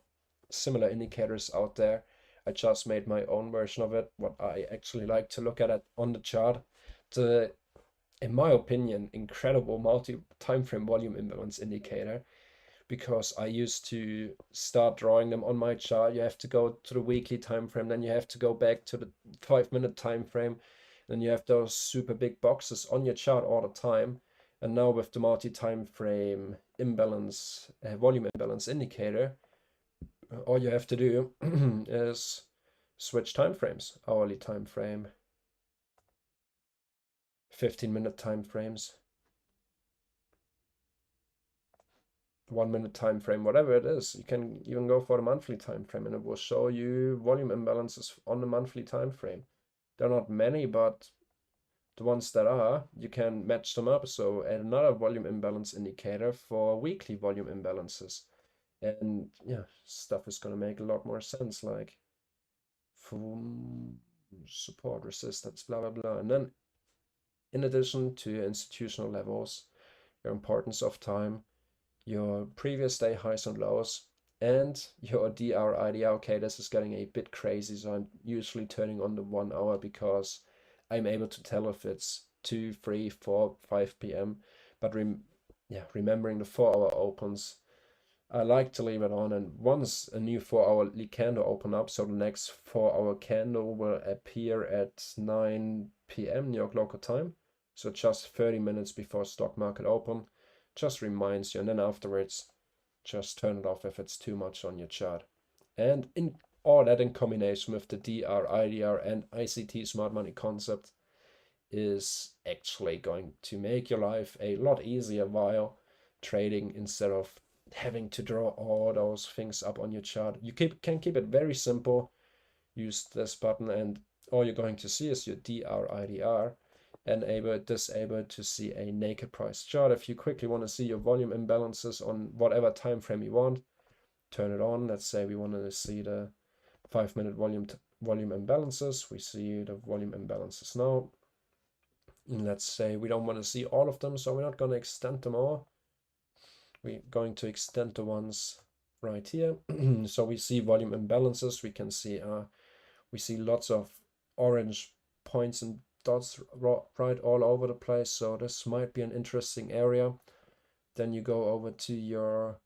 [SPEAKER 1] similar indicators out there. I just made my own version of it, what I actually like to look at it on the chart. The, in my opinion, incredible multi-time frame volume imbalance indicator, because I used to start drawing them on my chart. You have to go to the weekly time frame, then you have to go back to the 5-minute time frame, then you have those super big boxes on your chart all the time. And now with the multi-time frame imbalance, volume imbalance indicator, all you have to do is switch time frames: hourly time frame, 15-minute time frames, 1-minute time frame, whatever it is. You can even go for the monthly time frame, and it will show you volume imbalances on the monthly time frame. There are not many, but the ones that are, you can match them up. So add another volume imbalance indicator for weekly volume imbalances, and yeah, stuff is going to make a lot more sense, like support, resistance, blah blah blah. And then in addition to institutional levels, your importance of time, your previous day highs and lows, and your DR, IDR. Okay, this is getting a bit crazy, so I'm usually turning on the 1 hour because I'm able to tell if it's 2, 3, 4, 5 p.m. But remembering the 4-hour opens, I like to leave it on, and once a new 4-hourly candle open up, so the next 4-hour candle will appear at 9 p.m. New York local time, so just 30 minutes before stock market open, just reminds you, and then afterwards just turn it off if it's too much on your chart. And in all that, in combination with the DR, IDR, and ICT smart money concept, is actually going to make your life a lot easier while trading, instead of having to draw all those things up on your chart. You can keep it very simple. Use this button, and all you're going to see is your DR, IDR, and disable to see a naked price chart. If you quickly want to see your volume imbalances on whatever time frame you want, turn it on. Let's say we want to see the 5-minute volume imbalances. We see the volume imbalances now. And let's say we don't want to see all of them, so we're not going to extend them all. We're going to extend the ones right here. So we see volume imbalances. We can see we see lots of orange points and dots right all over the place. So this might be an interesting area. Then you go over to your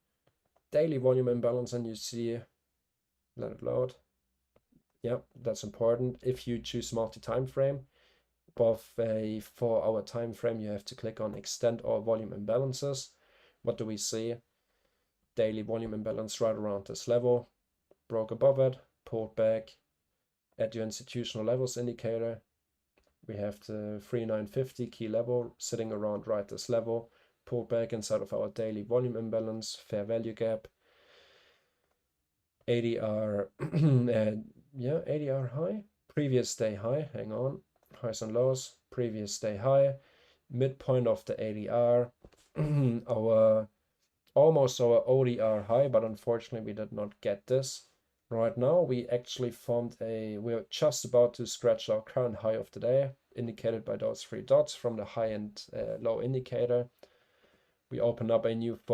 [SPEAKER 1] daily volume imbalance and you see, let it load. Yeah, that's important. If you choose multi-time frame above a 4-hour time frame, you have to click on extend all volume imbalances. What do we see? Daily volume imbalance right around this level, broke above it, pulled back. At your institutional levels indicator, we have the 3950 key level sitting around right this level, pulled back inside of our daily volume imbalance, fair value gap, ADR, yeah, ADR high, previous day high, hang on, highs and lows, previous day high, midpoint of the ADR, almost our ODR high, but unfortunately we did not get this. Right now we actually we're just about to scratch our current high of the day, indicated by those 3 dots from the high and low indicator. We open up a new